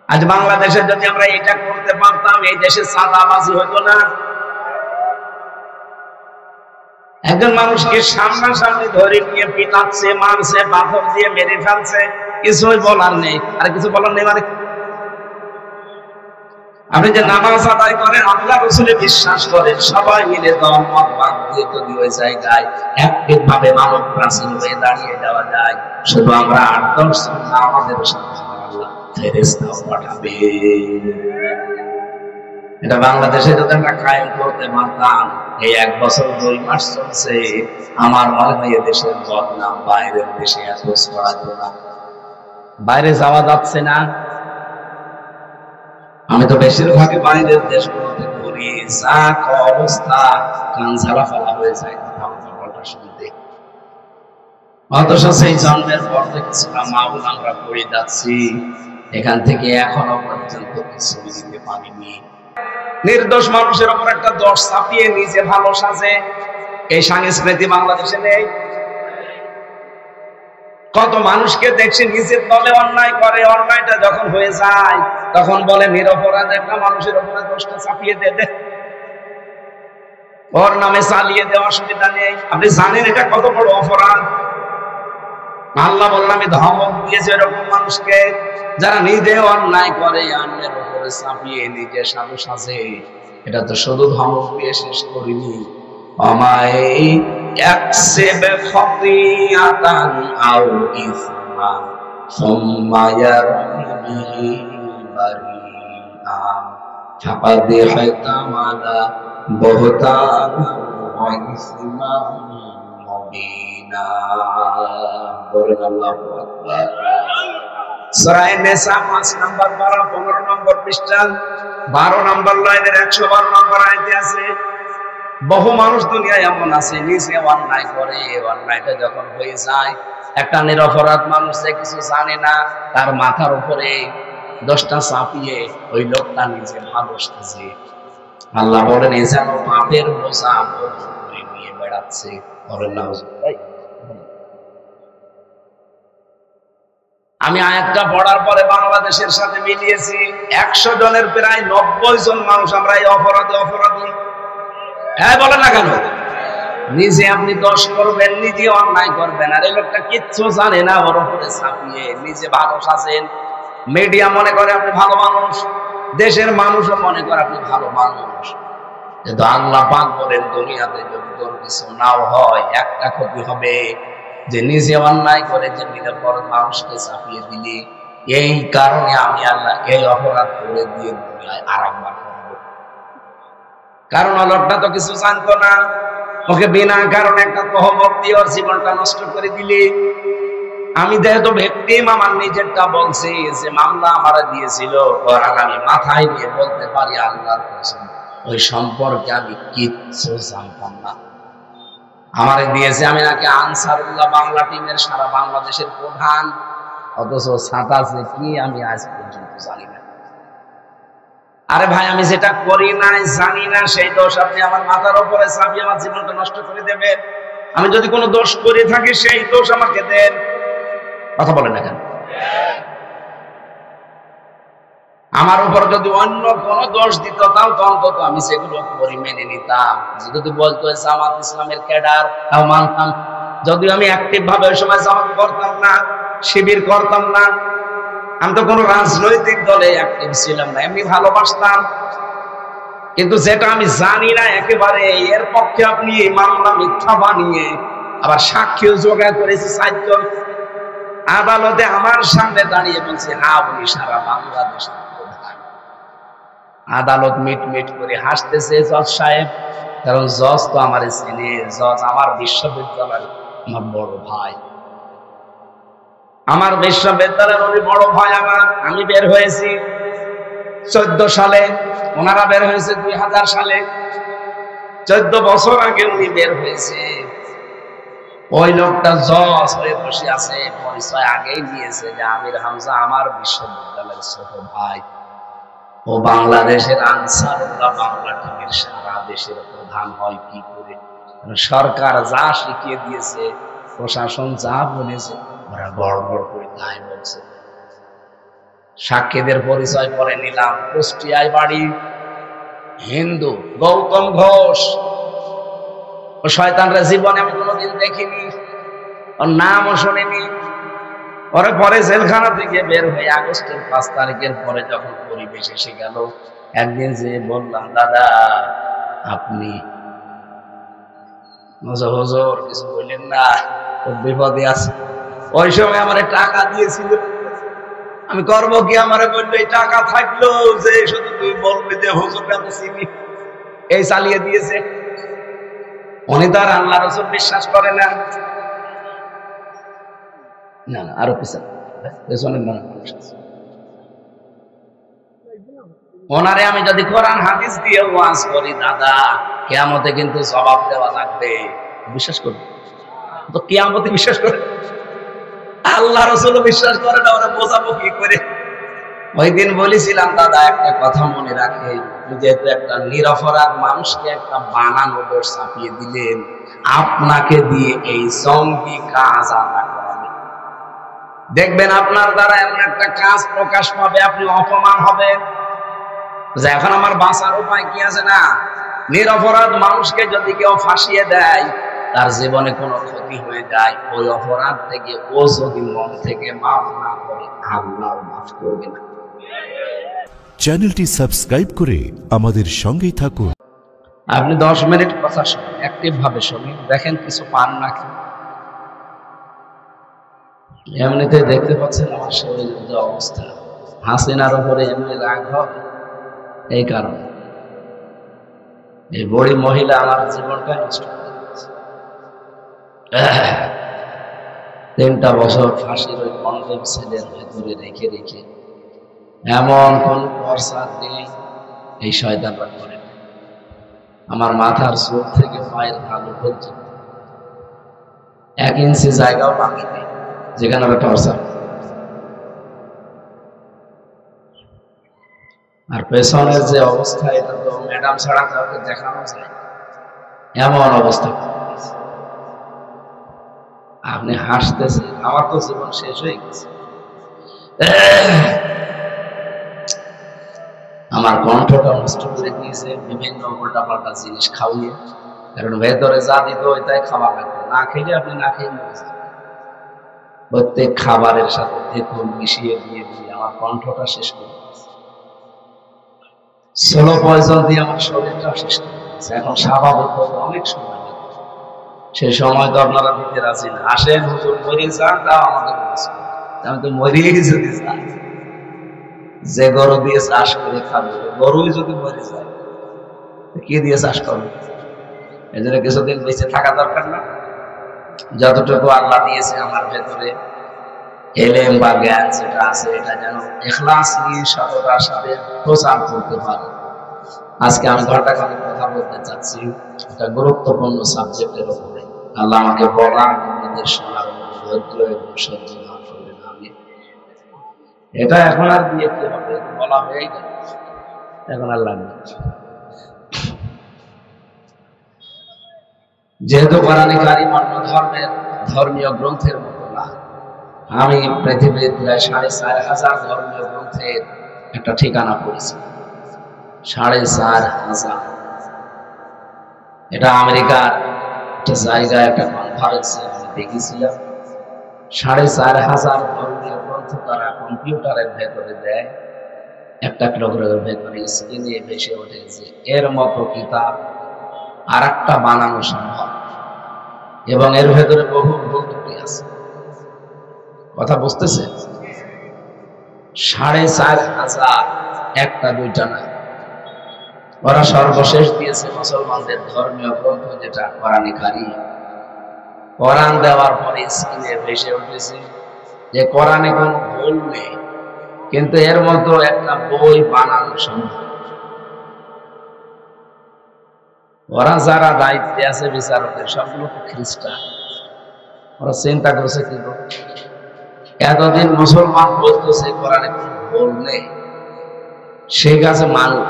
আজ বাংলাদেশে যদি আমরা এটা করতে পারতাম, এই দেশে চাঁদাবাজি হতো না। একজন মানুষকে সামনাসামনি ধরে নিয়ে পিটাচ্ছে, মারছে, পাথর দিয়ে মেরে ফেলছে, কিছুই বলার নেই। আর কিছু বলার নেই মানে আপনি যে নামাজ আদায় করেন, আল্লাহ রসুলে বিশ্বাস করেন, সবাই মিলে দল মত বাদ দিয়ে যদি ওই জায়গায় একটি ভাবে মানব প্রাচীন হয়ে দাঁড়িয়ে যাওয়া যায়, শুধু আমরা ৮-১০ জন না, আমাদের সাথে আল্লাহ ফেরেশতাও পাঠাবে। এটা বাংলাদেশে যদি আমরা কায়েম করতে পারতাম, এই ১ বছর ২ মাস চলছে, আমার মনে হয় দেশের বদনাম বাইরের দেশে এত ছড়াতো না। বাইরে যাওয়া যাচ্ছে না। আমি তো বেশিরভাগই বাইরের দেশগুলোতে ঘুরি, যা অবস্থা, কান ঝালা ফালা হয়ে যায় কথা শুনতে। অথচ সেই জন্মের পর দেখছিলাম মাউল আমরা পড়ে যাচ্ছি, এখান থেকে এখনো পর্যন্ত কিছু দিতে পারিনি। নির্দোষ মানুষের উপর একটা দোষ চাপিয়ে নিজে ভালো সাজে, এই সংস্কৃতি বাংলাদেশে নেই। কত মানুষকে দেখছি নিজের দলে অন্যায় করে, অন্যায়টা যখন হয়ে যায় তখন বলে নিরপরাধ একটা মানুষের উপরে দোষটা চাপিয়ে দে, ওর নামে চালিয়ে দেওয়া, অসুবিধা নেই। আপনি জানেন এটা কত বড় অপরাধ? আল্লাহ বললাম আমি ধমক দিয়েছি এরকম মানুষকে, যারা নিজে অন্যায় করে অন্যের উপরে চাপিয়ে নিজে সাধু সাজে। এটা তো শুধু ধমক দিয়ে শেষ করিনি, আমায় একসেবে খতিয়াতান আও ইসমা সুম্মা ইয়ারমিহি বারিআ ফাকাদ ইহতামালা বুহতানা ওয়া ইসমা মুবিনা। বলেন আল্লাহু আকবার। সূরা নিসা ৫ নম্বর পারা ১৫ নম্বর পৃষ্ঠা ১২ নম্বর লাইনের ১১২ নম্বর আয়াতে আছে, বহু মানুষ দুনিয়ায় এমন আছে নিজে অন্যায় করে, অন্যায়টা যখন হয়ে যায়, একটা নিরপরাধ মানুষ যে কিছু জানে না, তার মাথার উপরে দোষটা চাপিয়ে ওই লোকটা নিজে ভালো সাজে। আল্লাহ বলেন এ যেন পাপের বোঝা করে নিয়ে বেড়াচ্ছে। আমি আয়াতটা পড়ার পরে বাংলাদেশের সাথে মিলিয়েছি, ১০০ জনের প্রায় ৯০ জন মানুষ আমরা এই অপরাধী। হ্যাঁ বলে না কেন? নিজে আপনি দোষ করবেন, নিজে অন্যায় করবেন, আর এই লোকটা কিচ্ছু জানে না, ওর উপরে ছাপিয়ে নিজে ভালো সাজেন। মিডিয়া মনে করে আপনি ভালো মানুষ, দেশের মানুষও মনে করে আপনি ভালো মানুষ। কিন্তু আল্লাহ পাক বলেন দুনিয়াতে যদি তোর কিছু নাও হয়, একটা ক্ষতি হবে, যে নিজে অন্যায় করে যে নিরপরাধ মানুষকে চাপিয়ে দিলি, এই কারণে আমি আল্লাহ এই অপরাধ করে দিয়ে দুনিয়ায় আরেকবার করব। কারণ লোকটা তো কিছু জানতো না, ওকে বিনা কারণে একটা তহমত দিয়ে ওর জীবনটা নষ্ট করে দিলি। আমি যেহেতু ভিকটিম, আমার নিজেরটা বলছি, যে মামলা আমারা দিয়েছিল, ওর আমি মাথায় নিয়ে বলতে পারি আল্লাহর কসম, ওই সম্পর্কে আমি কিচ্ছু জানতাম না। আমারে দিয়েছে, আমি নাকি আনসারুল্লাহ বাংলা টিমের সারা বাংলাদেশের প্রধান, অথচ ছাতা যে কি আমি আজ পর্যন্ত জানি না। আরে ভাই, আমি যেটা করি নাই, জানি না, সেই দোষ আপনি আমার মাথার উপরে চাপিয়ে আমার জীবনটা নষ্ট করে দেবেন। আমি যদি কোনো দোষ করে থাকি, সেই দোষ আমাকে দেন। কথা বলেন না কেন? আমার উপর যদি অন্য কোন দোষ দিত, তাও তো অন্তত আমি সেগুলো করি মেনে নিতাম। যদি বলতো জামাত ইসলামের ক্যাডার, তাও মানতাম। যদিও আমি অ্যাক্টিভ ভাবে ওই সময় জামাত করতাম না, শিবির করতাম না, আমি তো কোনো রাজনৈতিক দলে অ্যাক্টিভ ছিলাম না, এমনি ভালোবাসতাম। কিন্তু যেটা আমি জানি না একেবারে, এর পক্ষে আপনি এই মামলা মিথ্যা বানিয়ে আবার সাক্ষীও জোগাড় করেছে ৪ জন। আদালতে আমার সামনে দাঁড়িয়ে বলছে, হ্যাঁ উনি সারা বাংলাদেশের প্রধান। আদালত মিট করে হাসতেছে জজ সাহেব, কারণ জজ তো আমার চেনে, জজ আমার বিশ্ববিদ্যালয়ের আমার বড় ভাই, আমার বিশ্ববিদ্যালয়ের উনি বড় ভাই আমার। আমি বের হয়েছি ১৪ সালে, ওনারা বের হয়েছে ২০০০ সালে, ১৪ বছর আগে উনি বের হয়েছে। ওই লোকটা জজ হয়ে বসে আছে, পরিচয় আগেই দিয়েছে যে আমির হামজা আমার বিশ্ববিদ্যালয়ের ছোট ভাই, ও বাংলাদেশের আনসারুল্লাহ বাংলা টিমের সারা দেশের প্রধান হয় কি করে? সরকার যা শিখিয়ে দিয়েছে, প্রশাসন যা বলেছে, ওরা গড়বড় করে তাই বলছে। সাক্ষীদের পরিচয় করে নিলাম। কুষ্টিয়ায় বাড়ি, হিন্দু, গৌতম ঘোষ। ও শয়তানরা জীবনে আমি কোনোদিন দেখিনি, ওর নামও শুনিনি। ওরে পরে জেলখানা থেকে বের হয়ে আগস্টের 5 তারিখের পরে যখন পরিবেশ এসে গেল, একদিন যে বললাম, দাদা আপনি হুজুর কিছু বললেন না, খুব বিপদে আছে। ওই সময় আমার টাকা দিয়েছিল, আমি করবো কি? আমারে বললো এই টাকা থাকলো যে শুধু তুই বলবি যে হুজুরকে আমি চিনি, এই চালিয়ে দিয়েছে। উনি তো আর আল্লাহ রাসূল বিশ্বাস করে না। না না, আরো পেছনে মানুষ আছে। ওনারে আমি যদি কোরআন হাদিস দিয়ে ওয়াজ করি, দাদা কিয়ামতে কিন্তু জবাব দেওয়া লাগবে, বিশ্বাস করবে তো? কিয়ামতে বিশ্বাস করে? আল্লাহ রাসূল বিশ্বাস করে না, ওরা বোঝাবো কি করে? ওই দিন বলেছিলাম, দাদা একটা কথা মনে রাখে, যেহেতু একটা নিরপরাধ মানুষকে একটা বানানো দোষ চাপিয়ে দিলেন, আপনাকে দিয়ে এই জঙ্গি কাজ আনা করাবে। দেখবেন আপনার দ্বারা এমন একটা কাজ প্রকাশ পাবে, আপনি অপমান হবেন। যে এখন আমার বাঁচার উপায় কি আছে? না, নিরপরাধ মানুষকে যদি কেউ ফাঁসিয়ে দেয়, তার জীবনে কোনো ক্ষতি হয়ে যায়, ওই অপরাধ থেকে ও যদি মন থেকে মাফ না করে, আল্লাহ মাফ করবে না। চ্যানেলটি সাবস্ক্রাইব করে আমাদের সঙ্গেই থাকুন। আপনি 10 মিনিট কথা শুনুন, অ্যাক্টিভ ভাবে শুনুন, দেখেন কিছু পান নাকি। এমনিতে দেখতে পাচ্ছেন আমার শরীরের যে অবস্থা, হাসিনার উপরে এমনি রাগ হবে এই কারণে। এই বড়ি মহিলা আমার জীবনটা নষ্ট করে দিয়েছে। 3টা বছর ফাঁসির ওই কন্ডেম সেলের ভেতরে রেখে রেখে এমন কোন প্রসাদ নেই এই শয়তানরা করে। আমার মাথার চোখ থেকে পায়ের তালু পর্যন্ত 1 ইঞ্চি জায়গাও বাকি নেই যেখানে ওরা টর্চার। আর পেছনের যে অবস্থা, এটা তো ম্যাডাম ছাড়া কাউকে দেখানো যায়, এমন অবস্থা। আপনি হাসতেছেন, আমার তো জীবন শেষ হয়ে গেছে। আমার কণ্ঠটা নষ্ট করে দিয়েছে বিভিন্ন উল্টাপাল্টা জিনিস খাওয়িয়ে, কারণ ভেতরে যা দিত ওইটাই খাবার লাগবে, না খেলে আপনি না খেয়ে মরে যাবেন। প্রত্যেক খাবারের সাথে তেঁতুল মিশিয়ে দিয়ে দিয়ে আমার কণ্ঠটা শেষ করে দিয়েছে। স্লো পয়জন দিয়ে আমার শরীরটা শেষ করে দিয়েছে। এখন স্বাভাবিক হতে অনেক সময় লাগে, সেই সময় তো আপনারা দিতে রাজি না। আসেন হুজুর মরে যান, তাও আমাদের আমি তো মরিয়ে যদি চাই, যে গরু দিয়ে চাষ করে খাবে, গরুই যদি মরে যায়, কি দিয়ে চাষ করবে? এই জন্য কিছুদিন বেঁচে থাকা দরকার না? যতটুকু আল্লাহ দিয়েছে আমার ভেতরে এলেম বা জ্ঞান যেটা আছে, এটা যেন ইখলাস নিয়ে সততার সাথে প্রচার করতে পারে। আজকে আমি ঘন্টাখানেক কথা বলতে চাচ্ছি একটা গুরুত্বপূর্ণ সাবজেক্টের উপরে। আল্লাহ আমাকে বলা, আপনাদের শোনার ধৈর্য এবং সহ্য দান করবেন। আমি এটা এখন আর দিয়ে কি হবে, বলা হয়েই গেল, এখন আর লাগবে। যেহেতু কোরআনে কারীম অন্য ধর্মের ধর্মীয় গ্রন্থের মতো না, আমি পৃথিবীর প্রায় 4,500 ধর্মীয় গ্রন্থের একটা ঠিকানা পড়েছি। 4,500। এটা আমেরিকার একটা জায়গায় একটা কনফারেন্সে আমি দেখেছিলাম। 4,500 ধর্মীয় গ্রন্থ তারা কম্পিউটারের ভেতরে দেয়, একটা করে ভেতরে স্ক্রিনে ভেসে ওঠে যে এর মতো কিতাব আর একটা বানানো সম্ভব, এবং এর ভেতরে বহু ভুল ত্রুটি আছে। কথা বুঝতেছে? 4,500, একটা দুইটা না। ওরা সর্বশেষ দিয়েছে মুসলমানদের ধর্মীয় গ্রন্থ যেটা কোরআনে কারীম। কোরআন দেওয়ার পরে স্ক্রিনে ভেসে উঠেছে যে কোরআনে কোনো ভুল নেই, কিন্তু এর মতো একটা বই বানানো সম্ভব। ওরা যারা দায়িত্বে আছে বিচারকের, সবগুলো খ্রিস্টান। ওরা চিন্তা করছে কি, এতদিন মুসলমান বলতেছে কোরআনে কোনো ভুল নেই, সেই কাছে মানুষ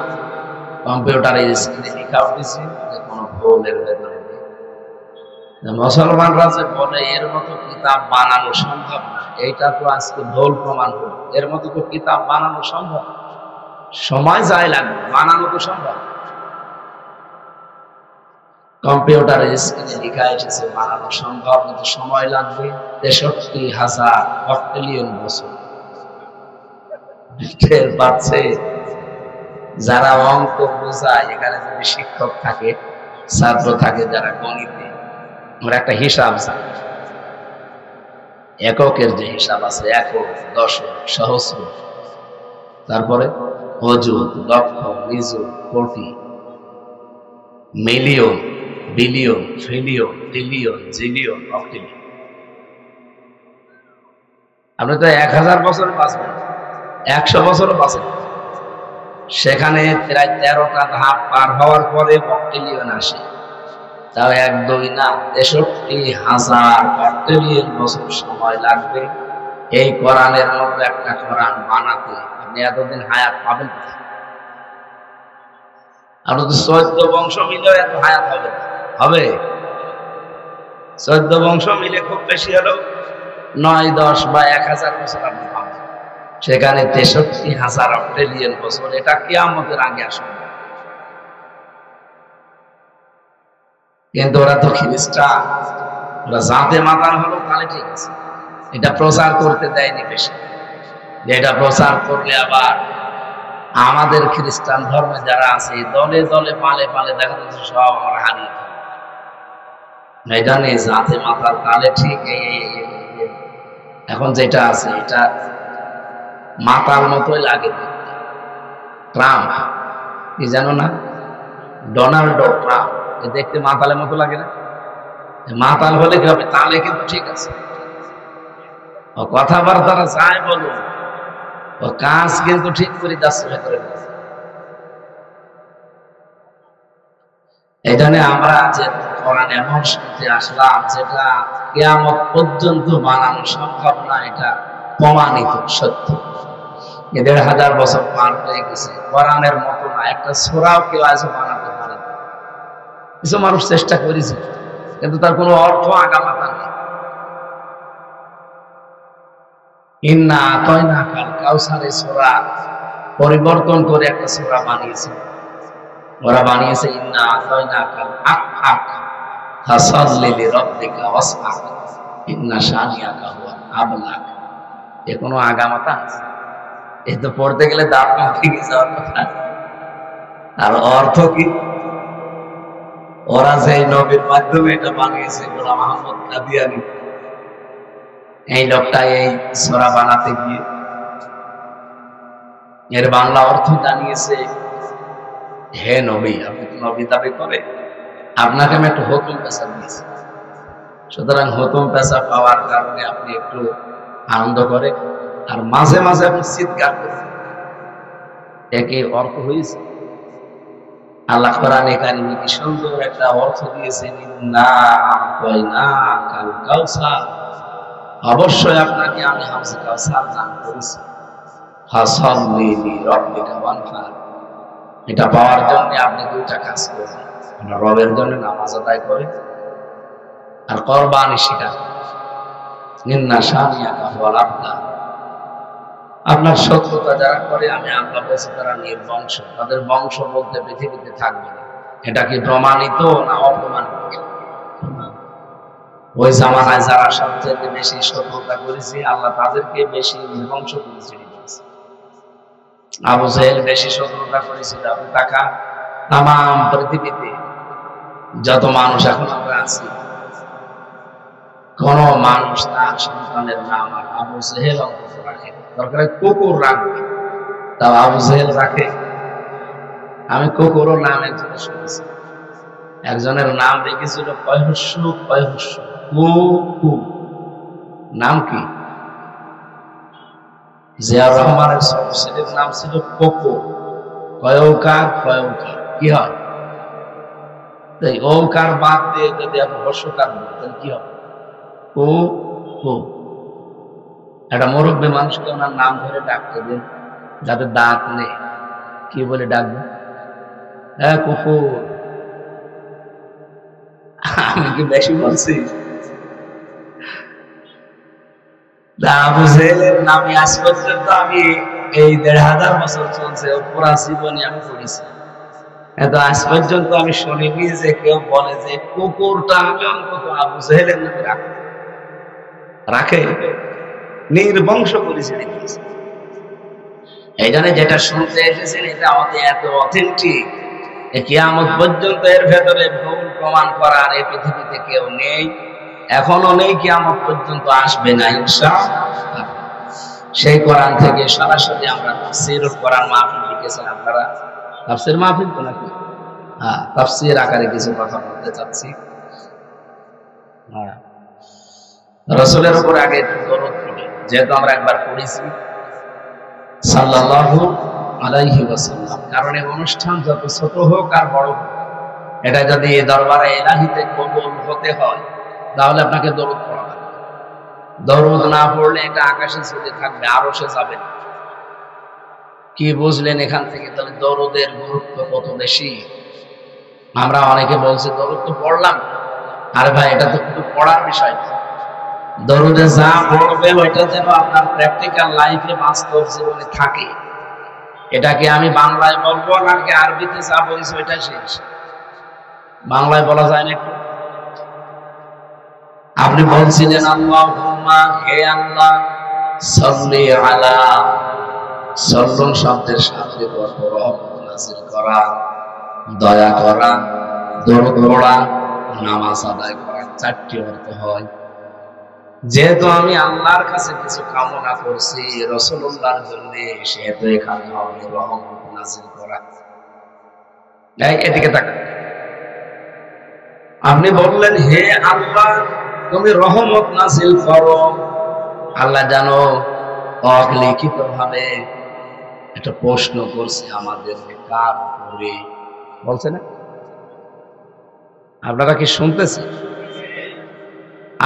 কম্পিউটারে স্ক্রিনে লেখা উঠেছে যে কোনো ভুল এর ভেতরে নেই। মুসলমানরা যে বলে এর মতো কিতাব বানানো সম্ভব না, এইটা তো আজকে ভুল প্রমাণ হলো। এর মতো তো কিতাব বানানো সম্ভব, সময় যায় লাগবে, বানানো তো সম্ভব। কম্পিউটারের স্ক্রিনে লেখা এসেছে বানানো সম্ভব, কিন্তু সময় লাগবে 63,000 অক্টেলিয়ন বছর। টের পাচ্ছে যারা অঙ্ক বোঝায়, এখানে যদি শিক্ষক থাকে, ছাত্র থাকে যারা গণিতে, আমরা একটা হিসাব জানি, এককের যে হিসাব আছে, একক, দশক, সহস্র, তারপরে অযুত, লক্ষ, নিযুত, কোটি, million, billion, trillion, trillion, zillion, octillion. আপনি তো 1000 বছর বাঁচবেন, 100 বছরও বাঁচেন, সেখানে প্রায় 13টা ধাপ পার হওয়ার পরে অক্টিলিয়ন আসে। তাও 1 2 না, 63,000 অক্টিলিয়ন বছর সময় লাগবে এই কোরআনের মতো একটা কোরআন বানাতে। আপনি এতদিন হায়াত পাবেন কোথায়? আপনার তো 14 বংশ মিলেও এত হায়াত হবে না। হবে? 14 বংশ মিলে খুব বেশি হলেও 9 10 বা 1000 বছর আপনি পাবেন, সেখানে 63,000 অক্টিলিয়ন বছর, এটা কিয়ামতের আগে আসবে। কিন্তু ওরা তো খ্রিস্টান, ওরা জাতে মাতাল হলো, তাহলে ঠিক আছে, এটা প্রচার করতে দেয়নি বেশি, যে এটা প্রচার করলে আবার আমাদের খ্রিস্টান ধর্মে যারা আছে দলে দলে পালে পালে দেখা যাচ্ছে সব আমরা হারিয়ে ফেলবো। জানে জাতে মাতাল, তাহলে ঠিক। এখন যেটা আছে এটা মাতাল মতোই লাগে দেখতে। ট্রাম্প, কি জানো না, ডোনাল্ড ট্রাম্প, দেখতে মাতালের মতো লাগে না? মাতাল হলে কি হবে? তাহলে কিন্তু ঠিক আছে, ও কথাবার্তারা যাই বলো, ও কাজ কিন্তু ঠিক করে যাচ্ছে ভেতরে। এই জন্য আমরা যে কোরআন এমন শুনতে আসলাম যেটা কিয়ামত পর্যন্ত বানানো সম্ভব না, এটা প্রমাণিত সত্য। 1,500 বছর পার হয়ে গেছে, কোরআনের মতো না একটা সূরাও কেউ আজও বানাতে পারে না। কিছু মানুষ চেষ্টা করেছে, কিন্তু তার কোনো অর্থ আগামাতা নেই। ইন্না আতাইনাকাল কাউসারে সূরা পরিবর্তন করে একটা সূরা বানিয়েছে। ওরা বানিয়েছে ইন্না আতাইনাকাল হাক ফাসাল্লি লিরাব্বিকা ওয়াসআক ইন্না শানিয়াকা হুয়াল আবলাক। এ কোনো আগামাতা আছে? এ তো পড়তে গেলে দাঁত ভেঙে যাওয়ার কথা। আর অর্থ কি? ওরা যে নবীর মাধ্যমে এটা বানিয়েছে, গোলাম আহমদ কাদিয়ানী, এই লোকটা এই সূরা বানাতে গিয়ে এর বাংলা অর্থ জানিয়েছে, হে নবী, আপনি তো নবী দাবি করে, আপনাকে আমি একটু হুকুম পেশা দিয়েছি, সুতরাং হুকুম পেশা পাওয়ার কারণে আপনি একটু আনন্দ করে আর মাঝে মাঝে আপনি চিৎকার করেন। একই অর্থ হয়েছে। আল্লাহ কোরআনে কারিমে কি সুন্দর একটা অর্থ দিয়েছেন, ইন্না আতাইনাকাল কাউসার, অবশ্যই আপনাকে আমি হাউজে কাউসার দান করেছি। ফাসাল্লি লিরাব্বিকা ওয়ানহার, এটা পাওয়ার জন্য আপনি দুইটা কাজ করবেন, আপনার রবের জন্য নামাজ আদায় করে আর কুরবানি স্বীকার করেন। ইন্না শানিয়াকা হুয়াল আবতার, আপনার শত্রুতা যারা করে আমি আল্লাহ বলছি তারা নির্বংশ, তাদের বংশ বলতে পৃথিবীতে থাকবে না। এটা কি প্রমাণিত না অপ্রমাণিত? ওই জামানায় যারা সবচেয়ে বেশি শত্রুতা করেছে, আল্লাহ তাদেরকে বেশি নির্বংশ করে ছেড়ে দিয়েছে। আবু জাহেল বেশি শত্রুতা করেছিল। আপনি টাকা তাম পৃথিবীতে যত মানুষ এখন আমরা আছি, কোন মানুষ তার সন্তানের নাম আর আবু জাহেল অন্তত রাখে, দরকার কুকুর রাখবে, তাও আবু জাহেল রাখে। আমি কুকুরও নাম একজনের শুনেছি, একজনের নাম রেখেছিল কয়হস্য কয়হস্য কু, নাম কি? জিয়াউর রহমানের ছেলের নাম ছিল কোকো, কয়ৌকার কয়ৌকার, কি হয়? তাই ওকার বাদ দিয়ে যদি আপনি হর্ষকার বলতেন কি হবে? ও ও, একটা মুরব্বী মানুষকে ওনার নাম ধরে ডাকতে দেন, যাদের দাঁত নেই, কি বলে ডাকবে? হ্যাঁ কুকুর। আমি কি বেশি বলছি? আবু জেহেলের নামে আজ পর্যন্ত আমি এই ১৫০০ বছর চলছে পুরা জীবনে আমি পড়েছি, এত আজ পর্যন্ত আমি শুনিনি যে কেউ বলে যে কুকুরটা আমি অন্তত আবু জেহেলের নামে রাখে। নির্বংশ পরিস্থিতি দিয়েছে। এই জন্য যেটা শুনতে এসেছেন এটা আমাদের এত অথেন্টিক, কিয়ামত পর্যন্ত এর ভেতরে ভুল প্রমাণ করার এই পৃথিবীতে কেউ নেই, এখনো নেই, কিয়ামত পর্যন্ত আসবে না ইনশাআল্লাহ। সেই কোরআন থেকে সরাসরি আমরা তাফসীরুল কোরআন মাহফিল লিখেছেন আপনারা, তাফসীর মাহফিল তো নাকি? হ্যাঁ, তাফসীর আকারে কিছু কথা বলতে চাচ্ছি। হ্যাঁ, রাসূলের উপর আগে দরুদ পড়ি, যেহেতু আমরা একবার পড়েছি সাল্লাল্লাহু আলাইহি ওয়াসাল্লাম। কারণ এই অনুষ্ঠান যত ছোট হোক আর বড় হোক, এটা যদি দরবারে ইলাহিতে কবুল হতে হয় তাহলে আপনাকে দরুদ পড়া লাগবে। দরুদ না পড়লে এটা আকাশে ছুটে থাকবে, আরশে যাবে না। কি বুঝলেন এখান থেকে? তাহলে দরুদের গুরুত্ব কত বেশি। আমরা অনেকে বলছি দরুদ তো পড়লাম, আরে ভাই এটা তো শুধু পড়ার বিষয় না, দরুদে যা পড়বে ওইটা যেন আপনার প্র্যাকটিক্যাল লাইফে বাস্তব জীবনে থাকে। এটাকে আমি বাংলায় বলবো নাকি আরবিতে যা বলছি ওইটা শেষ? বাংলায় বলা যায় না? আপনি বলছিলেন আল্লাহুম্মা, হে আল্লাহ, সাল্লি আলা, সাল্লুন শব্দের সাথে রহমত নাযিল করা, দয়া করা, দরুদ পড়া, নামাজ আদায় করা, চারটি অর্থ হয়। যেহেতু আমি আল্লাহর কাছে কিছু কামনা করছি রাসূলুল্লাহর জন্য, সেহেতু এখানে হবে রহমত নাযিল করা। এদিকে তাকান। আপনি বললেন হে আল্লাহ তুমি রহমত নাযিল করো। আল্লাহ জানো অলিখিত ভাবে একটা প্রশ্ন করছে আমাদের, কার উপরে বলছে না? আপনারা কি শুনতেছেন?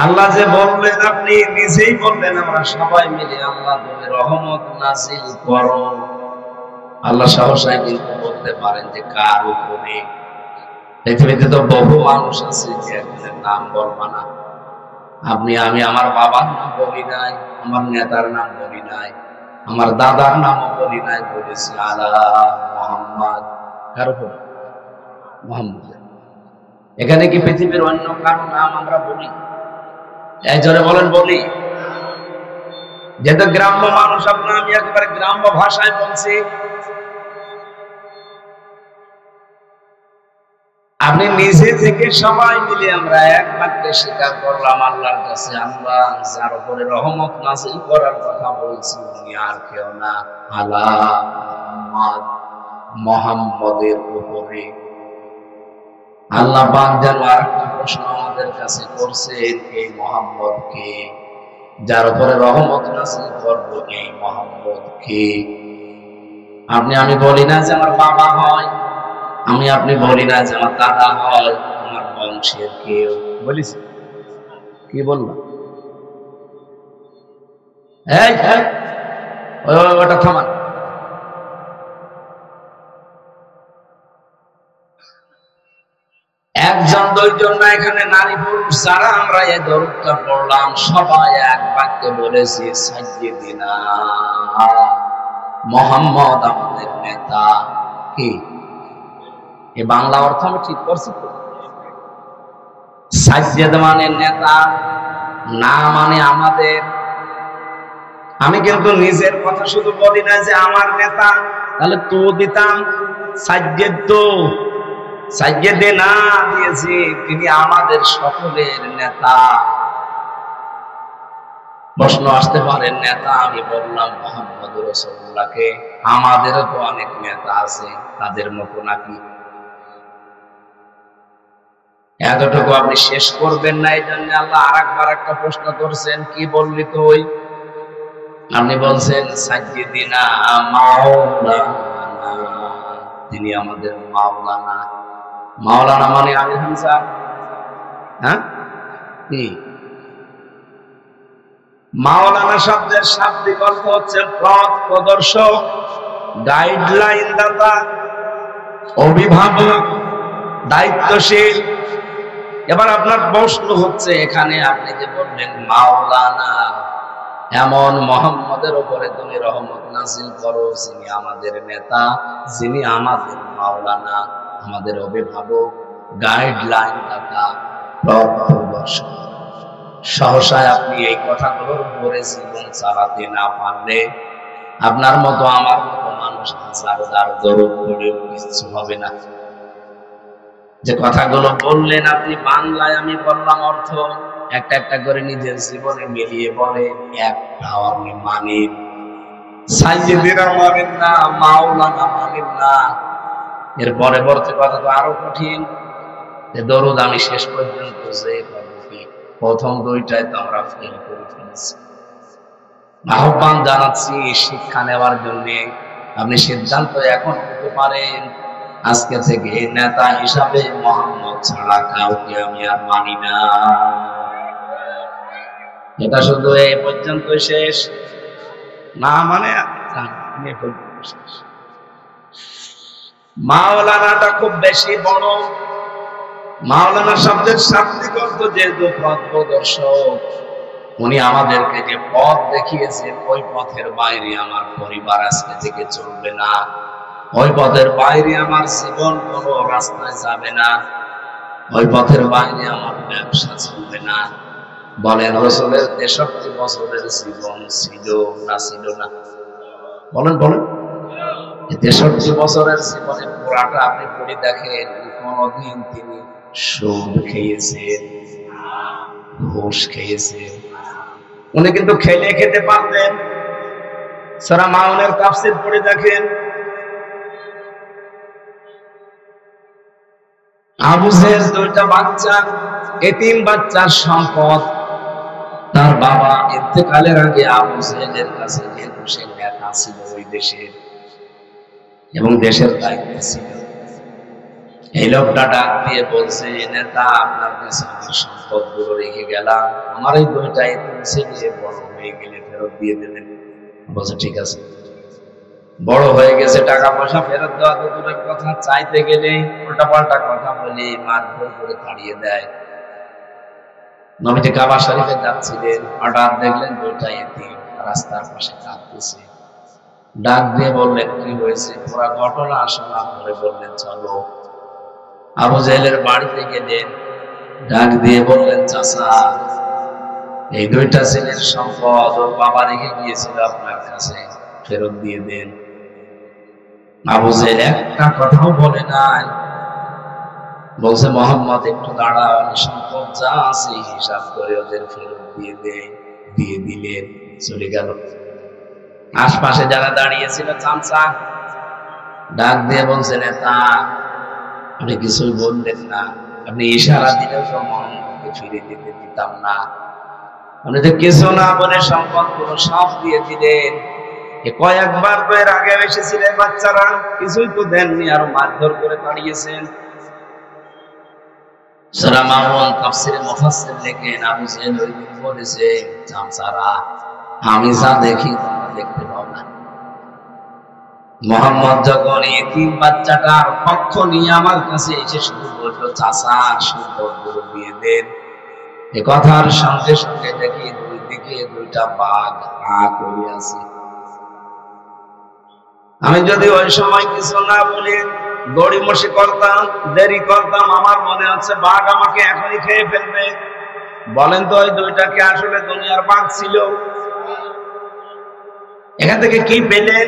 আল্লাহ যে বললেন, আপনি নিজেই বললেন, আমরা সবাই মিলে আল্লাহ তুমি রহমত নাযিল করো। আল্লাহ সহসাই কিন্তু বলতে পারেন যে কার উপরে। পৃথিবীতে তো বহু মানুষ আছে যে একজনের নাম বলবা না। আপনি আমি আমার বাবার নাম বলি নাই, আমার নেতার নাম বলি নাই, আমার দাদার নামও বলি নাই, বলেছি আলা মুহাম্মদ। কার উপরে? মুহাম্মদ। এখানে কি পৃথিবীর অন্য কারো নাম আমরা বলি? একজনে বলেন বলি। যেহেতু গ্রাম্য মানুষ, আপনার আমি একেবারে গ্রাম্য ভাষায় বলছি। আপনি নিজে থেকে সবাই মিলে আমরা এক বাক্যে স্বীকার করলাম আল্লাহর কাছে, আল্লাহ যার উপরে রহমত নাযিল করার কথা বলছি উনি আর কেউ না, আলা মুহাম্মদ, মুহাম্মদের উপরে। আল্লাহ পাক যেন আরেকটা প্রশ্ন আমাদের কাছে করছেন, এই মুহাম্মদ কে? যার উপরে রহমত নাযিল করব এই মুহাম্মদ কে? আপনি আমি বলি না যে আমার বাবা হয়, আমি আপনি বলি না যে আমার দাদা হয়, আমার বংশের কেউ। বলিস কি বললাম? ওটা থামান। একজন দুইজন না, এখানে নারী পুরুষ যারা আমরা এই দরুদটা পড়লাম সবাই এক বাক্যে বলেছি সাইয়্যিদিনা মুহাম্মদ আমাদের নেতা। কি এই বাংলা অর্থ আমি ঠিক করছি তো? সাইয়্যিদ মানে নেতা, না মানে আমাদের। আমি কিন্তু নিজের কথা শুধু বলি না যে আমার নেতা, তাহলে তো দিতাম সাইয়্যিদ, তো সাইয়্যিদে না দিয়েছি, তিনি আমাদের সকলের নেতা। প্রশ্ন আসতে পারে নেতা আমি বললাম মুহাম্মদ রাসূলুল্লাহকে, আমাদেরও তো অনেক নেতা আছে, তাদের মতো নাকি? এতটুকু আপনি শেষ করবেন না, এই জন্য আল্লাহ আরেকবার একটা প্রশ্ন করছেন, কি বললি তুই? আপনি বলছেন সাইয়্যিদিনা মাওলানা, তিনি আমাদের মাওলানা। মাওলানা মানে আমি হামজা। হ্যাঁ, কি মাওলানা শব্দের শাব্দিক অর্থ হচ্ছে পথ প্রদর্শক, গাইডলাইন দাতা, অভিভাবক, দায়িত্বশীল। এবার আপনার প্রশ্ন হচ্ছে, এখানে আপনি যে বললেন মাওলানা, এমন মোহাম্মদের উপরে তুমি রহমত নাযিল করো যিনি আমাদের নেতা, যিনি আমাদের মাওলানা, আমাদের অভিভাবক, গাইডলাইন দাতা, পথপ্রদর্শক। সহসায় আপনি এই কথাগুলোর উপরে জীবন চালাতে না পারলে আপনার মতো আমার মতো মানুষ হাজার হাজার দরুদ পড়েও কিছু হবে না। যে কথাগুলো বললেন আপনি বাংলায়, আমি বললাম অর্থ, একটা একটা করে নিজের জীবনে মিলিয়ে বলে, একটাও আপনি মানেন, সাইয়েদেরা মানেন না, মাওলানা মানেন না। এর পরবর্তী কথা তো আরো কঠিন, যে দরুদ আমি শেষ পর্যন্ত যে কি প্রথম দুইটাই তো আমরা ফেল করে ফেলেছি। আহ্বান জানাচ্ছি শিক্ষা নেওয়ার জন্য। আপনি সিদ্ধান্ত এখন নিতে পারেন, আজকে থেকে নেতা হিসাবে মোহাম্মদ ছাড়া কাউকে আমি আর মানি না। এটা শুধু এই পর্যন্ত শেষ না, মানে শেষ। মাওলানাটা খুব বেশি বড়। মাওলানা শব্দের শাব্দিক অর্থ যেহেতু পথ প্রদর্শক, উনি আমাদেরকে যে পথ দেখিয়েছেন, ওই পথের বাইরে আমার পরিবার আজকে থেকে চলবে না, ওই পথের বাইরে আমার জীবন কোনো রাস্তায় যাবে না, ওই পথের বাইরে আমার ব্যবসা চলবে না। বলেন, রাসূলের 63 বছরের জীবন ছিল না ছিল না? বলেন বলেন। 63 বছরের জীবনে পুরাটা আপনি পড়ে দেখেন, কোনদিন তিনি সুদ খেয়েছেন, ঘুষ খেয়েছেন? উনি কিন্তু খেলে খেতে পারতেন। সূরা মাউনের তাফসীর পড়ে দেখেন, আবু জেহেল দুইটা বাচ্চা, এতিম বাচ্চার সম্পদ। তার বাবা ইন্তেকালের আগে আবু জেহেলের কাছে যেহেতু সে নেতা ছিল ওই দেশের এবং দেশের দায়িত্ব ছিল, এই লোকটা ডাক দিয়ে বলছে, নেতা আপনার কাছে আমার সম্পদ গুলো রেখে গেলাম, আমার এই দুইটা এতিম ছেলে বড় হয়ে গেলে ফেরত দিয়ে দেবেন। বলছে ঠিক আছে। বড় হয়ে গেছে, টাকা পয়সা ফেরত দেওয়া তো দূরের কথা, চাইতে গেলে উল্টা পাল্টা কথা বলে মারধর করে তাড়িয়ে দেয়। নবীজি কাবা শরীফে যাচ্ছিলেন, হঠাৎ দেখলেন দুইটা এতিম রাস্তার পাশে কাঁদতেছে। ডাক দিয়ে বললেন, কি হয়েছে? পুরা ঘটনা শোনা পরে বললেন, চলো। আবু জেহেলের বাড়িতে গেলেন, ডাক দিয়ে বললেন, চাচা, এই দুইটা ছেলের সম্পদ ওর বাবা রেখে গিয়েছিল আপনার কাছে, ফেরত দিয়ে দেন। আবু জেহেল একটা কথাও বলে নাই, বলছে, মোহাম্মদ একটু দাঁড়াও, আমি সম্পদ যা আছে হিসাব করে ওদের ফেরত দিয়ে দেয়। দিয়ে দিলেন, চলে গেল। আশপাশে যারা দাঁড়িয়েছিল চামচা ডাক দিয়ে বলছে, নেতা আপনি কিছুই বললেন না, আপনি ইশারা দিলেও তো মোহাম্মদকে ফিরে দিতে দিতাম না, আপনি তো কিছু না বলে সম্পদ গুলো সব দিয়ে দিলেন। কয়েকবার তো এর আগে এসেছিলেন বাচ্চারা, কিছুই তো দেননি, আর মারধর করে তাড়িয়েছেন। সূরা মাউন তাফসীরে মুফাসসির লেখেন, আবু জেহেল ওই দিন বলেছে, চামচারা আমি যা দেখি তোমরা দেখতে পাও না। মোহাম্মদ যখন এতিম বাচ্চাটার পক্ষ নিয়ে আমার কাছে এসে শুধু বলল, চাচা সম্পদগুলো দিয়ে দেন, এ কথার সঙ্গে সঙ্গে দেখি দুই দিকে দুইটা বাঘ হা করে আছে। আমি যদি ওই সময় কিছু না বলি, গড়িমসি করতাম, দেরি করতাম, আমার মনে হচ্ছে বাঘ আমাকে এখনই খেয়ে ফেলবে। বলেন তো, ওই দুইটাকে আসলে দুনিয়ার বাঘ ছিল? এখান থেকে কি পেলেন?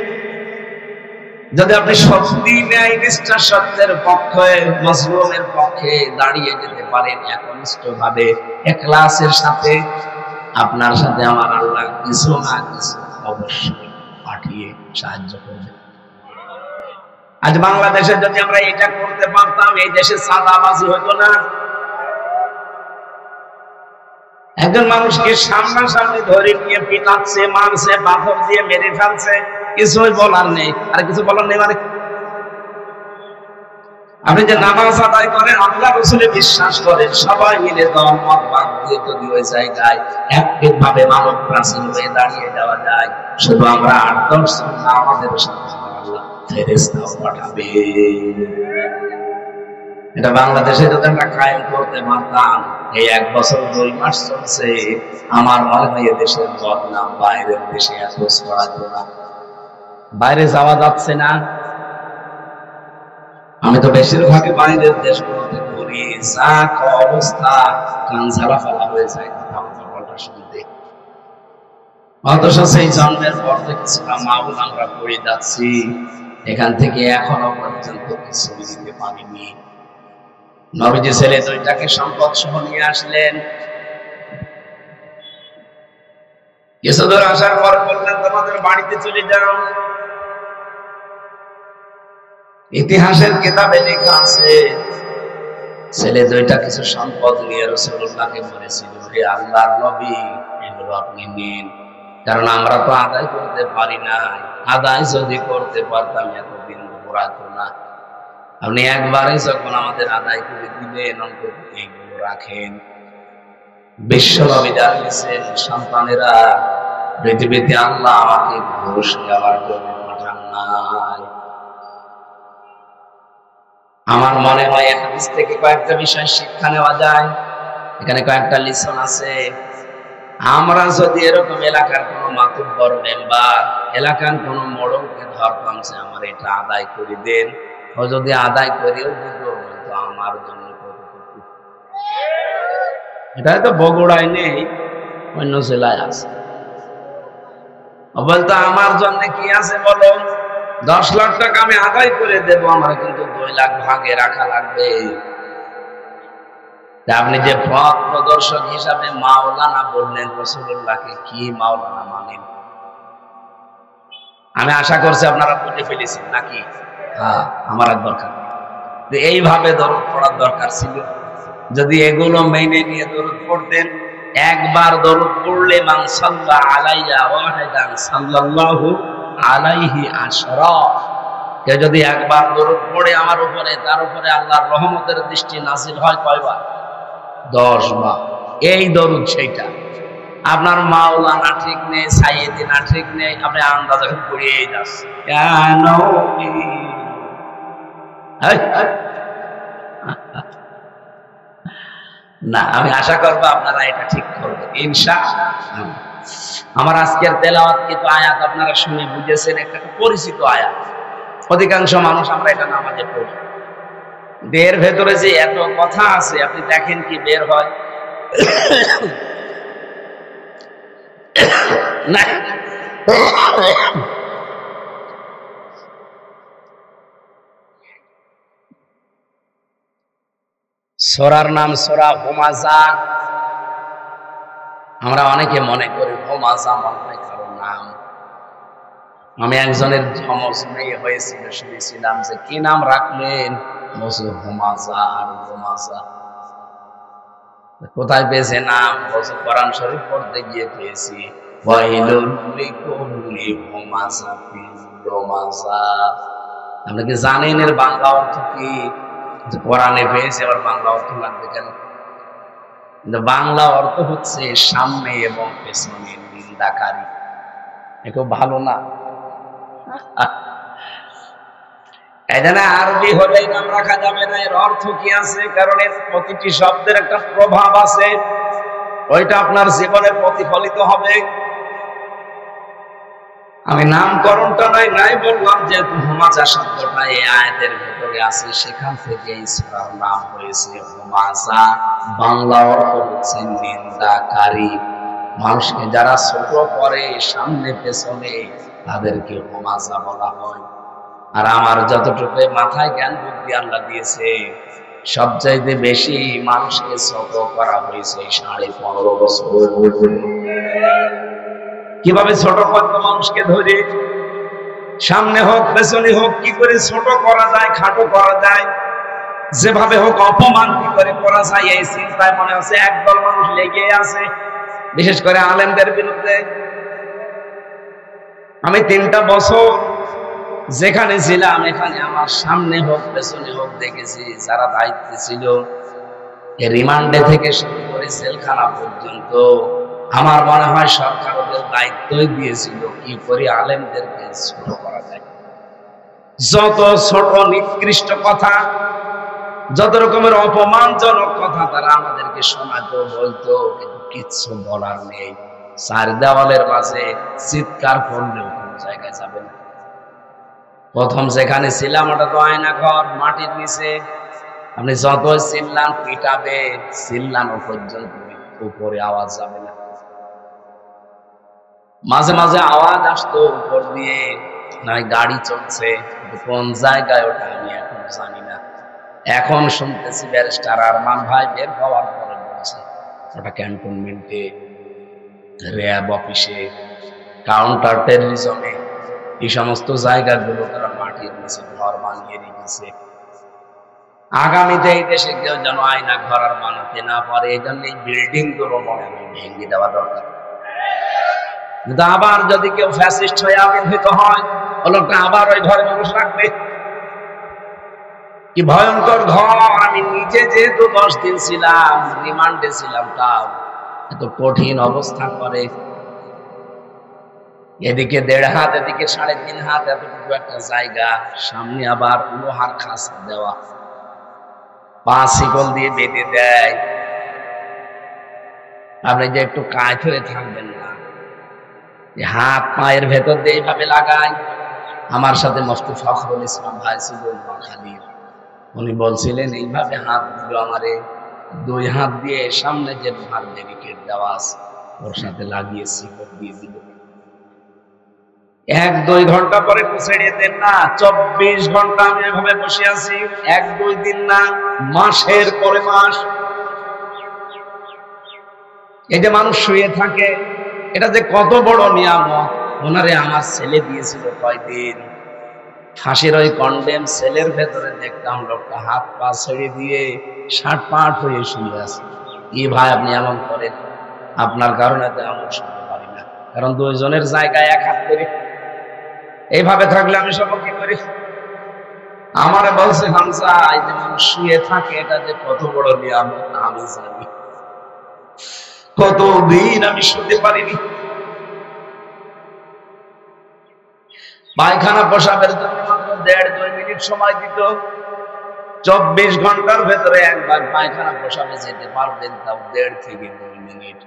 যদি আপনি সত্যি ন্যায় নিষ্ঠা সত্যের পক্ষে, মজলুমের পক্ষে দাঁড়িয়ে যেতে পারেন একনিষ্ঠ ভাবে, ইখলাসের সাথে, আপনার সাথে আমার আল্লাহ কিছু না কিছু অবশ্যই পাঠিয়ে সাহায্য করবেন। আজ বাংলাদেশে যদি আমরা এটা করতে পারতাম, এই দেশে চাঁদাবাজি হতো না। একজন মানুষকে সামনাসামনি ধরে নিয়ে পিটাচ্ছে, মারছে, পাথর দিয়ে মেরে ফেলছে, কিছুই বলার নেই। আর কিছু বলার নেই মানে, আপনি যে নামাজ আদায় করেন, আল্লাহ রাসূলে বিশ্বাস করেন, সবাই মিলে দল মত বাদ দিয়ে যদি ওই জায়গায় একভাবে মানব প্রাচীন হয়ে দাঁড়িয়ে যাওয়া যায়, শুধু আমরা 8-10 জন না, আমাদের সাথে আল্লাহ ফেরেশতাও পাঠাবে। এটা বাংলাদেশে যদি আমরা কায়েম করতে পারতাম, এই 1 বছর 2 মাস চলছে, আমার মনে হয় এদেশের বদনাম বাইরের দেশে এত ছড়াতো না। বাইরে যাওয়া যাচ্ছে না। আমি তো বেশিরভাগই বাইরের দেশগুলোতে ঘুরি, যা অবস্থা, কান ঝালা ফেলা হয়ে যায় কথা বলাটা শুনতে। অথচ সেই জন্মের পর থেকে সূরা মাউন আমরা পড়ে যাচ্ছি, এখান থেকে এখনো পর্যন্ত কিছু দিতে পারিনি। নবীজি ছেলে দুইটাকে সম্পদ সহ নিয়ে আসলেন। কিছু দূর আসার পর বললেন, তোমাদের বাড়িতে চলে যাও। ইতিহাসের কিতাবে লেখা আছে, ছেলে দুইটা কিছু সম্পদ নিয়ে রাসূলুল্লাহকে বলেছিল, হে আল্লাহর নবী, এগুলো আপনি নিন, কারণ আমরা তো আদায় করতে পারি না। আদায় যদি করতে পারতাম এতদিন ঘোরাতো না। আপনি একবারে যখন আমাদের আদায় করে দিলেন, অন্তত এইগুলো রাখেন। বিশ্ব নবী জানিয়েছেন, সন্তানেরা, পৃথিবীতে আল্লাহ আমাকে ঘুষ দেওয়ার জন্য পাঠান নাই। আমার মনে হয় হাদিস থেকে কয়েকটা বিষয় শিক্ষা নেওয়া যায়। এখানে কয়েকটা লিসন আছে। আমরা যদি এরকম এলাকার কোন মাতুব্বর মেম্বার, এলাকার কোন মোড়লকে ধরতাম যে আমার এটা আদায় করে দেন, ও যদি আদায় করেও দিত, তো আমার জন্য কতটুকু। এটা তো বগুড়ায় নেই, অন্য জেলায় আছে। বলতো আমার জন্য কি আছে বলো, 10 লাখ টাকা আমি আদায় করে দেব, আমার কিন্তু 2 লাখ ভাগে রাখা লাগবে। আপনি যে পথ প্রদর্শক হিসাবে মাওলানা বললেন রাসূলুল্লাহকে, কি মাওলানা মানেন? আমি আশা করছি আপনারা বুঝে ফেলেছেন নাকি? হ্যাঁ, আমার আর দরকার নেই। এইভাবে দরুদ পড়ার দরকার ছিল। যদি এগুলো মেনে নিয়ে দরুদ পড়তেন, একবার দরুদ পড়লে মান সাল্লা আলাইয়া ওয়াহিদান সাল্লাল্লাহু আলাইহি আশরা, কেউ যদি একবার দরুদ পড়ে আমার উপরে, তার উপরে আল্লাহর রহমতের দৃষ্টি নাযিল হয় কয়বার? 10 বার। এই দরুদ সেইটা। আপনার মাওলানা ঠিক নেই, সাইয়েদি না ঠিক নেই, আপনি আন্দাজ এখন পড়িয়েই যাচ্ছেন কেন? না, আমি আশা করবো আপনারা এটা ঠিক করবেন ইনশাআল্লাহ। আমার আজকের তেলাওয়াত কিন্তু আয়াত আপনারা শুনে বুঝেছেন, একটা পরিচিত আয়াত। অধিকাংশ মানুষ আমরা এটা নামাজে পড়ি। এর ভেতরে যে এত কথা আছে, আপনি দেখেন কি বের হয় না। সূরার নাম সূরা হুমাযা। আমরা অনেকে মনে করি হুমাযা মনে হয় কারো নাম। আমি একজনের জমজ মেয়ে হয়েছিল, শুনেছিলাম যে কি নাম রাখলেন, হুমাযা আর হুমাযা। কোথায় পেয়েছে নাম? কোরআন শরীফ পড়তে গিয়ে পেয়েছি, ওয়াইলুল লিকুল্লি হুমাযাতিন লুমাযা। আপনি কি জানেন এর বাংলা অর্থ কি? কোরআনে পেয়েছে, আবার বাংলা অর্থ লাগবে কেন? বাংলা অর্থ হচ্ছে সামনে এবং পেছনে নিন্দাকারী। খুব ভালো না? এখানে আরবি হলেই নাম রাখা যাবে না, এর অর্থ কি আছে? কারণ এর প্রতিটি শব্দের একটা প্রভাব আছে, ওইটা আপনার জীবনে প্রতিফলিত হবে। আমি নামকরণটা নাই বললাম, যে হুমাযা শব্দটা এই আয়াতের ভিতরে আছে, সেখান থেকে এই সূরার নাম হয়েছে হুমাযা। বাংলা অর্থ হচ্ছে নিন্দাকারী। মানুষকে যারা ছোট করে সামনে পেছনে, তাদেরকে হুমাযা বলা হয়। আর আমার যতটুকু মাথায় জ্ঞান বুদ্ধি আল্লাহ দিয়েছে, সবচাইতে বেশি মানুষকে ছোট করা হয়েছে 15.5 বছর। কিভাবে ছোট করতো মানুষকে ধরে, সামনে হোক পেছনে হোক, কি করে ছোট করা যায়, খাটো করা যায়, যেভাবে হোক অপমান কি করে করা যায়, এই চিন্তায় মনে হচ্ছে একদল মানুষ লেগে আছে, বিশেষ করে আলেমদের বিরুদ্ধে। আমি 3টা বছর যেখানে ছিলাম, এখানে আমার সামনে হোক পেছনে হোক দেখেছি যারা দায়িত্বে ছিল, রিমান্ডে থেকে শুরু করে জেলখানা পর্যন্ত, আমার মনে হয় সরকার ওদের দায়িত্বই দিয়েছিল কি করে আলেমদেরকে ছোট করা যায়। যত ছোট নিকৃষ্ট কথা যত রকমের অপমানজনক কথা তারা আমাদেরকে শোনাতো বলতো, কিন্তু কিচ্ছু বলার নেই। চার দেওয়ালের মাঝে চিৎকার করলেও কোনো জায়গায় যাবে না। প্রথম যেখানে ছিলাম ওটা তো আয়না ঘর, মাটির নিচে। আপনি যত চিল্লান পিটাবে, চিল্লানো পর্যন্ত উপরে আওয়াজ যাবে না। মাঝে মাঝে আওয়াজ আসতো উপর দিয়ে, নয় গাড়ি চলছে, কোন জায়গায় ওটা আমি এখন জানি না। এখন শুনতেছি ব্যারিস্টার আরমান ভাই বের হওয়ার পরে বলছে ওটা ক্যান্টনমেন্টে, র্যাব অফিসে, কাউন্টার টেররিজমে, এই সমস্ত জায়গাগুলো তারা মাটির নিচে ঘর বানিয়ে রেখেছে। আগামীতে এই দেশে কেউ যেন আয়না ঘর আর বানাতে না পারে, এই জন্য এই বিল্ডিং গুলো মনে হয় ভেঙে দেওয়া দরকার। কিন্তু আবার যদি কেউ ফ্যাসিস্ট হয়ে আবির্ভূত হয়, লোকটা আবার ওই ঘরে মানুষ রাখবে। কি ভয়ঙ্কর ঘর! আমি নিজে যেহেতু 10 দিন ছিলাম, রিমান্ডে ছিলাম, তাও এত কঠিন অবস্থা করে। এদিকে 1.5 হাত, এদিকে 3.5 হাত, এতটুকু একটা জায়গা, সামনে আবার লোহার খাঁচা দেওয়া, 5 শিকল দিয়ে বেঁধে দেয়। আপনি যে একটু কাজ হয়ে থাকবেন না, হাত পায়ের ভেতর দিয়ে এইভাবে লাগায়। আমার সাথে মুফতি ফখরুল ইসলাম ভাই ছিল নোয়াখালীর, উনি বলছিলেন এইভাবে হাত দিল আমারে, 2 হাত দিয়ে সামনে যে লোহার ব্যারিকেড দেওয়া আছে ওর সাথে লাগিয়ে শিকল দিয়ে দিল। 1-2 ঘন্টা পরে একটু ছেড়ে দেন না, 24 ঘন্টা আমি এভাবে বসে আছি। 1-2 দিন না, মাসের পরে মাস। এই যে মানুষ শুয়ে থাকে, এটা যে কত বড় নিয়ামত। ওনারে আমার ছেলে দিয়েছিল কয়দিন, ফাঁসির ওই কন্ডেম সেলের ভেতরে দেখতাম লোকটা হাত পা ছেড়ে দিয়ে ষাট হয়ে শুয়ে আছে। কি ভাই আপনি এমন করেন? আপনার কারণে তো এমন শুনতে পারি না, কারণ 2 জনের জায়গায় 1 হাত করে। এইভাবে থাকলে আমি সব কি করি? আমারে বলছে হামজা, এই যে মানুষ শুয়ে থাকে এটা যে কত বড় নিয়ামত আমি জানি। কতদিন আমি শুতে পারিনি। পায়খানা প্রসাবের জন্য মাত্র 1.5-2 মিনিট সময় দিত। 24 ঘন্টার ভেতরে একবার পায়খানা প্রসাবে যেতে পারবেন, তাও 1.5 থেকে 2 মিনিট।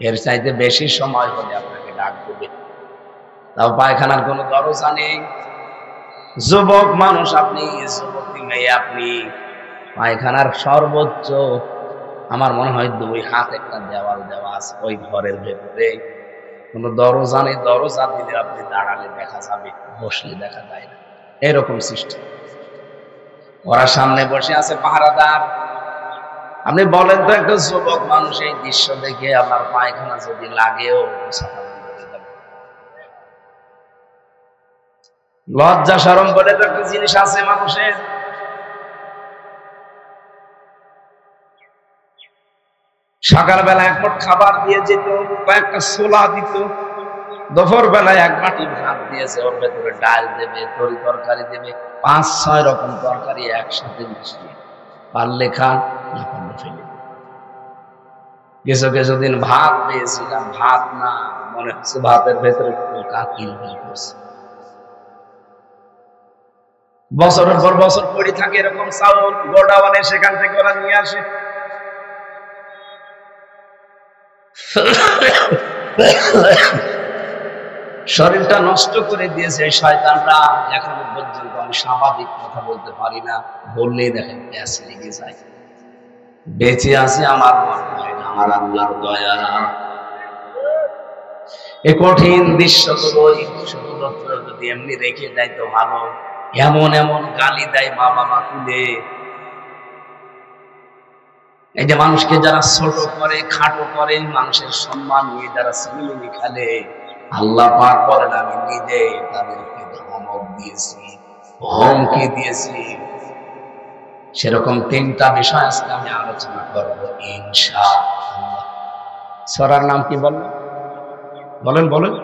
এর চাইতে বেশি সময় হলে আপনাকে ডাক দেবে, তাও পায়খানার কোনো দরজা নেই। যুবক মানুষ আপনি, যুবতী মেয়ে আপনি, পায়খানার সর্বোচ্চ আমার মনে হয় 2 হাত একটা দেওয়াল দেওয়া আছে ওই ঘরের ভেতরে, কোনো দরজা নেই। দরজা দিলে আপনি দাঁড়ালে দেখা যাবে, বসলে দেখা যায় না, এরকম সিস্টেম। ওরা সামনে বসে আছে পাহারাদার। আপনি বলেন তো, একটা যুবক মানুষ এই দৃশ্য দেখে আমার পায়খানা যদি লাগেও লজ্জা শরম বলে তো একটা জিনিস আছে মানুষের। সকালবেলা 1 মুঠ খাবার দিয়ে যেত, কয়েকটা ছোলা দিত। দুপুর বেলায় 1 বাটি ভাত দিয়েছে, ওর ভেতরে ডাল দেবে, তরি তরকারি দেবে, 5-6 রকম তরকারি একসাথে মিশিয়ে, পারলে খান, না পারলে ফেলে। কিছু দিন ভাত পেয়েছিলাম, ভাত না, মনে হচ্ছে ভাতের ভেতরে পোকা কিলবিল করছে। বছরের পর বছর পড়ে থাকে এরকম চাউল গোডাউনে, সেখান থেকে ওরা নিয়ে আসে। শরীরটা নষ্ট করে দিয়েছে শয়তানরা। এখনো পর্যন্ত আমি স্বাভাবিক কথা বলতে পারি না, বললেই দেখেন গ্যাস লেগে যায়। বেঁচে আছে আমার মনে হয় না, আমার আল্লাহর দয়া। এই কঠিন দৃশ্যগুলোই শুধুমাত্র যদি এমনি রেখে দেয় তো ভালো। এমন এমন গালি দেয় মা বাবা তুলে। এই যে মানুষকে যারা ছোট করে, খাটো করে, মানুষের সম্মান নিয়ে যারা সিনেমি খেলে, আল্লাহ পাক বলেন আমি নিজে তাদেরকে ধমক দিয়েছি, হুমকি দিয়েছি। সেরকম 3টা বিষয় আজকে আমি আলোচনা করব ইনশাআল্লাহ। সূরার নাম কি বলেন? বলেন।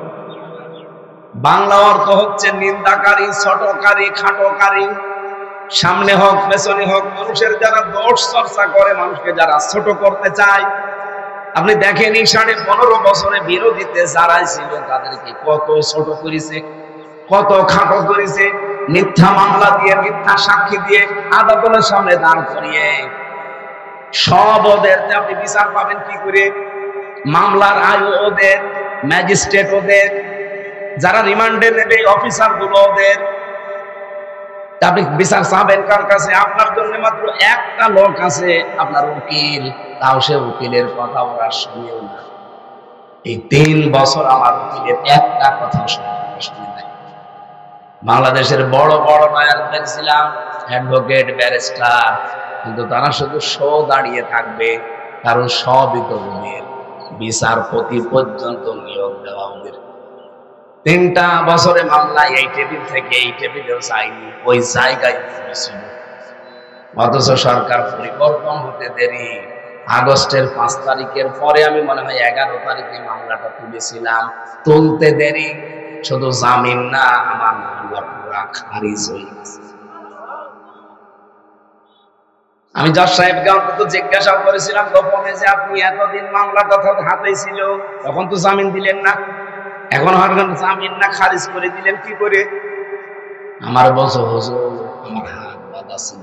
বাংলা অর্থ হচ্ছে নিন্দাকারী, ছোটকারী, খাটোকারী। সামনে হোক পেছনে হোক, মানুষের যারা দোষ চর্চা করে, মানুষকে যারা ছোট করতে চায়। আপনি দেখেন 15.5 বছরে বিরোধীতে যারাই ছিল তাদেরকে কত ছোট করেছে, কত খাটো করেছে। মিথ্যা মামলা দিয়ে, মিথ্যা সাক্ষী দিয়ে আদালতের সামনে দাঁড় করিয়ে সব ওদের, আপনি বিচার পাবেন কি করে? মামলার আয়ু ওদের, ম্যাজিস্ট্রেট ওদের, যারা রিমান্ডে নেবে অফিসার গুলো ওদের। আপনি বিচার চাবেন কার কাছে? আপনার জন্য মাত্র একটা লোক আছে, আপনার উকিল, তাও সে উকিলের কথা ওরা শুনেও না। এই 3 বছর আমার উকিলের একটা কথা শুনে নাই। বাংলাদেশের বড় বড় লয়ার দেখছিলাম, অ্যাডভোকেট, ব্যারিস্টার, কিন্তু তারা শুধু শো দাঁড়িয়ে থাকবে, কারণ সবই তো ওদের। বিচারপতি পর্যন্ত নিয়োগ দেওয়া ওদের। 3টা বছরে মামলা এই টেবিল থেকে এই টেবিলেও যায়নি, ওই জায়গায় ছিল। অথচ সরকার পরিবর্তন হতে দেরি। আগস্টের 5 তারিখের পরে আমি মনে হয় 11 তারিখে মামলাটা তুলেছিলাম, তুলতে দেরি। শুধু জামিন না, আমার মামলা পুরা খারিজ হয়ে গেছে। আমি জজ সাহেবকে অন্তত জিজ্ঞাসা করেছিলাম গোপনে যে আপনি এতদিন মামলাটা হাতে ছিল, তখন তো জামিন দিলেন না, এখন হয়তো জামিন না খারিজ করে দিলেন কি করে? আমার বলছে হুজুর আমার হাত বাঁধা ছিল,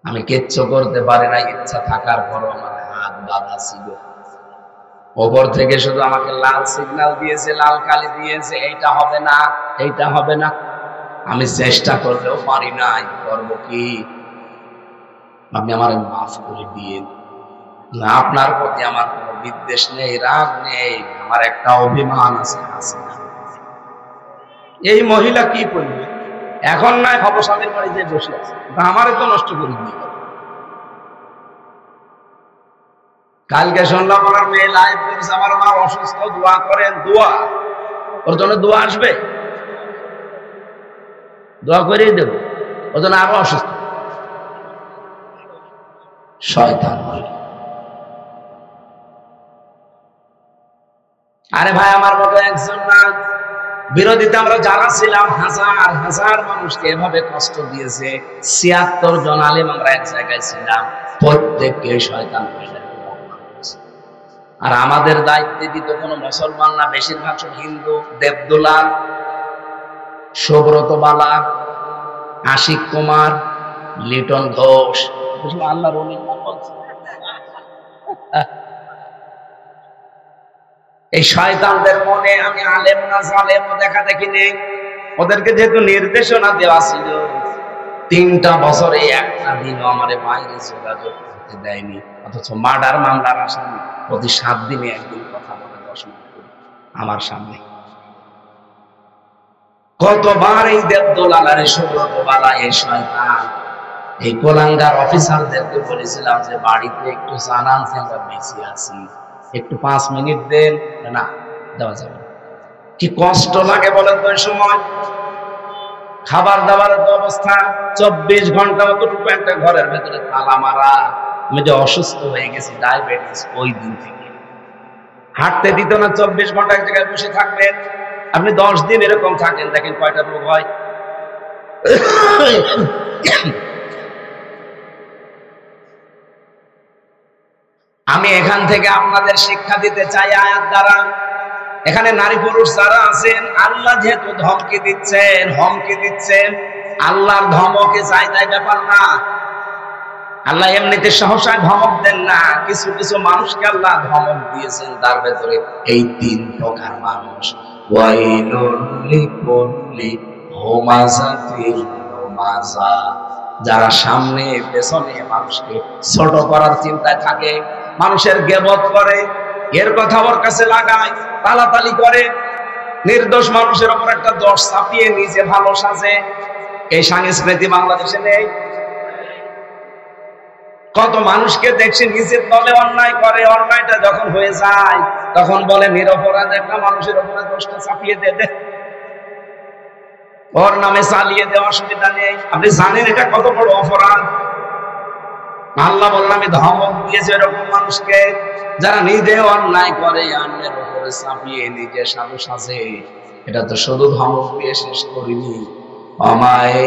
আমি কিচ্ছু করতে পারি না, ইচ্ছা থাকার পরও আমার হাত বাঁধা ছিল। ওপর থেকে শুধু আমাকে লাল সিগন্যাল দিয়েছে, লাল কালি দিয়েছে, এইটা হবে না, এইটা হবে না। আমি চেষ্টা করলেও পারি নাই, করবো কি? আপনি আমার মাফ করে দিয়ে, না আপনার প্রতি আমার কোনো বিদ্বেষ নেই, রাগ নেই, আমার একটা অভিমান আছে। এই মহিলা কি করবে এখন? নাই হব স্বামীর বাড়িতে বসে আছে, আমারে তো নষ্ট করে দিয়ে। কালকে শুনলাম আমার মেয়ে লাইভ করেছে, আমার মা অসুস্থ, দোয়া করেন। দোয়া ওর জন্য দোয়া আসবে, দোয়া করেই দেব, ওর জন্য আরো অসুস্থ। শয়তান। আরে ভাই আমার মতো একজন না, বিরোধীতে আমরা যারা ছিলাম হাজার হাজার মানুষকে এভাবে কষ্ট দিয়েছে। ৭৬ জন আলেম আমরা এক জায়গায় ছিলাম, প্রত্যেককে শয়তান হয়ে। আর আমাদের দায়িত্বে দিত কোনো মুসলমান না, বেশিরভাগ সব হিন্দু। দেবদুলাল, সুব্রত বালা, আশিক কুমার, লিটন ঘোষ, আল্লাহর ওলির নাম বলছে। এই শয়তানদের মনে আমি আলেম না জালেম দেখা দেখি নেই। ওদেরকে যেহেতু নির্দেশনা দেওয়া ছিল, 3টা বছরে একটা দিনও আমারে বাইরে যোগাযোগ করতে দেয়নি। অথচ মার্ডার মামলার আসামি প্রতি 7 দিনে একদিন কথা বলে 10 মিনিট করে আমার সামনে। কতবার এই দেবদোলাল আর সুব্রত বালা, এই শয়তান, এই কোলাঙ্গার অফিসারদেরকে বলেছিলাম যে বাড়িতে একটু জানান যে আমরা বেঁচে আছি, একটু 5 মিনিট দেন। না, দেওয়া যাবে। কি কষ্ট লাগে বলেন তো? সময় খাবার দাবারের তো অবস্থা, 24 ঘন্টা অতটুকু একটা ঘরের ভেতরে তালা মারা। আমি যে অসুস্থ হয়ে গেছি, ডায়াবেটিস, ওই দিন থেকে হাঁটতে দিত না। 24 ঘন্টা এক জায়গায় বসে থাকবেন আপনি। 10 দিন এরকম থাকেন, দেখেন কয়টা রোগ হয়। আমি এখান থেকে আপনাদের শিক্ষা দিতে চাই আয়াত দ্বারা। এখানে নারী পুরুষ যারা আছেন, আল্লাহ যেহেতু ধমকি দিচ্ছেন, আল্লাহর ধমকে চাই তাই ব্যাপার না। আল্লাহ এমনিতে সহসায় ধমক দেন না, কিছু কিছু মানুষকে আল্লাহ ধমক দিয়েছেন। তার ভেতরে এই 3 প্রকার মানুষ। যারা সামনে পেছনে মানুষকে ছোট করার চিন্তায় থাকে, মানুষের গীবত করে, এর কথা ওর কাছে লাগায়, তালাতালি করে, নির্দোষ মানুষের উপর একটা দোষ চাপিয়ে নিজে ভালো সাজে। এই সংস্কৃতি বাংলাদেশে নেই। কত মানুষকে দেখছি নিজের দলে অন্যায় করে, অন্যায়টা যখন হয়ে যায় তখন বলে নিরপরাধ একটা মানুষের উপরে দোষটা চাপিয়ে দে, ওর নামে চালিয়ে দেওয়া, অসুবিধা নেই। আপনি জানেন এটা কত বড় অপরাধ? আল্লাহ বললাম আমি ধমক দিয়েছে এরকম মানুষকে, যারা নিজে অন্যায় করে অন্যের উপরে চাপিয়ে নিজে সাধু সাজে। এটা তো শুধু ধমক দিয়ে শেষ করিনি। আমায়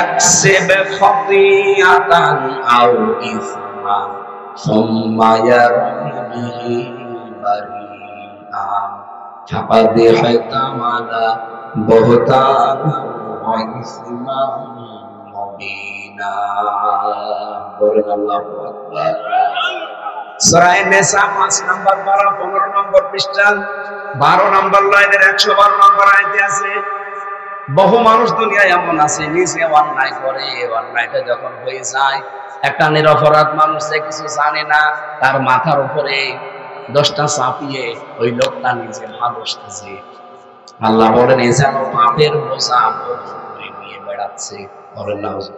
একসেবে খতিয়াতান আও ইসমা সুম্মা ইয়ারমি বিহি বারিআ ফাকাদ ইহতামালা বুহতানা ওয়া ইসমান মুবিনা। বলেন আল্লাহু আকবার। সূরা নিসা 5 নম্বর পারা 15 নম্বর পৃষ্ঠা 12 নম্বর লাইনের 112 নম্বর আয়াতে আছে, বহু মানুষ দুনিয়ায় এমন আছে নিজে অন্যায় করে, অন্যায়টা যখন হয়ে যায়, একটা নিরপরাধ মানুষ যে কিছু জানে না, তার মাথার উপরে 10টা চাপিয়ে ওই লোকটা নিজে ভালো সাজে। আল্লাহ বলেন এই যেন পাপের বোঝা করে নিয়ে বেড়াচ্ছে। বলেন না হুজুর?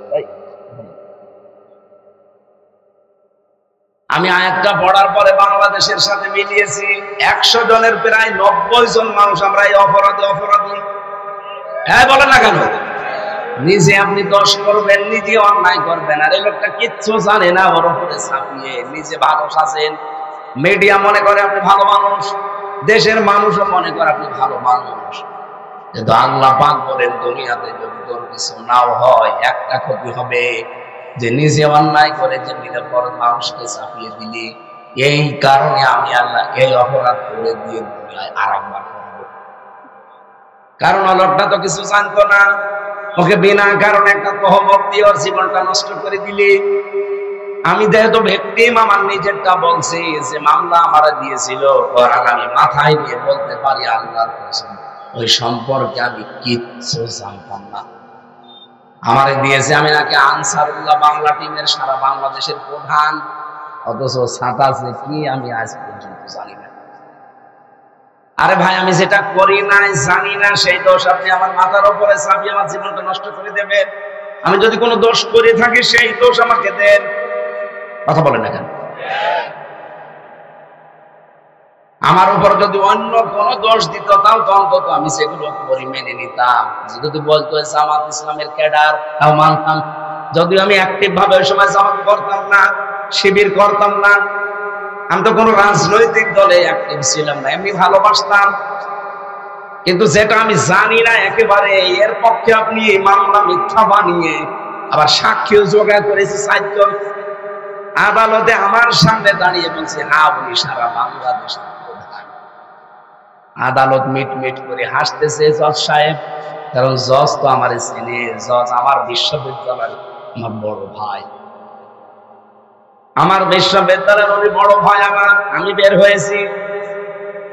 আমি আয়াতটা পড়ার পরে বাংলাদেশের সাথে মিলিয়েছি, 100 জনের প্রায় 90 জন মানুষ আমরা এই অপরাধী। হ্যাঁ বলেন না কেন? নিজে আপনি দোষ করবেন, নিজে অন্যায় করবেন, আর এই লোকটা কিচ্ছু জানে না, ওর উপরে ছাপিয়ে নিজে ভালো সাজেন। মিডিয়া মনে করে আপনি ভালো মানুষ, দেশের মানুষও মনে করে আপনি ভালো মানুষ, কিন্তু আল্লাহ পাক বলেন দুনিয়াতে যদি তোর কিছু নাও হয়, একটা ক্ষতি হবে, যে নিজে অন্যায় করে যে নিরপরাধ মানুষকে চাপিয়ে দিলি, এই কারণে আমি আল্লাহ এই অপরাধ করে দিয়ে দুনিয়ায় আরেকবার করবো। কারণ লোকটা তো কিছু জানতো না, ওকে বিনা কারণে একটা তহমত দিয়ে ওর জীবনটা নষ্ট করে দিলি। আমি যেহেতু ভিকটিম, আমার নিজেরটা বলছি যে মামলা আমারা দিয়েছিল, আর আমি মাথায় নিয়ে বলতে পারি আল্লাহর কসম ওই সম্পর্কে আমি কিচ্ছু জানতাম না। আমারে দিয়েছে, আমি নাকি আনসারুল্লাহ বাংলা টিমের সারা বাংলাদেশের প্রধান, অথচ ছাতা আছে কি আমি আজ পর্যন্ত জানি না। আরে ভাই, আমি যেটা করি নাই জানি না, সেই দোষ আপনি আমার মাথার উপরে চাপিয়ে আমার জীবনটা নষ্ট করে দেবেন। আমি যদি কোনো দোষ করে থাকি সেই দোষ আমাকে দেন। কথা বলেন না কেন? আমার উপর যদি অন্য কোনো দোষ দিত তাও তো অন্তত আমি সেগুলো করি মেনে নিতাম। যদি বলতো জামাত ইসলামের ক্যাডার, তাও মানতাম। যদিও আমি অ্যাক্টিভ ভাবে ওই সময় জামাত করতাম না, শিবির করতাম না, আমি তো কোনো রাজনৈতিক দলে অ্যাক্টিভ ছিলাম না, এমনি ভালোবাসতাম। কিন্তু যেটা আমি জানি না একেবারে, এর পক্ষে আপনি এই মামলা মিথ্যা বানিয়ে আবার সাক্ষীও জোগাড় করেছে 4 জন। আদালতে আমার সামনে দাঁড়িয়ে বলছে হ্যাঁ বলি সারা বাংলাদেশের প্রধান। আদালত মিট করে হাসতেছে জজ সাহেব, কারণ জজ তো আমার চেনে, জজ আমার বিশ্ববিদ্যালয়ের আমার বড় ভাই, আমার বিশ্ববিদ্যালয়ের উনি বড় ভাই আমার। আমি বের হয়েছি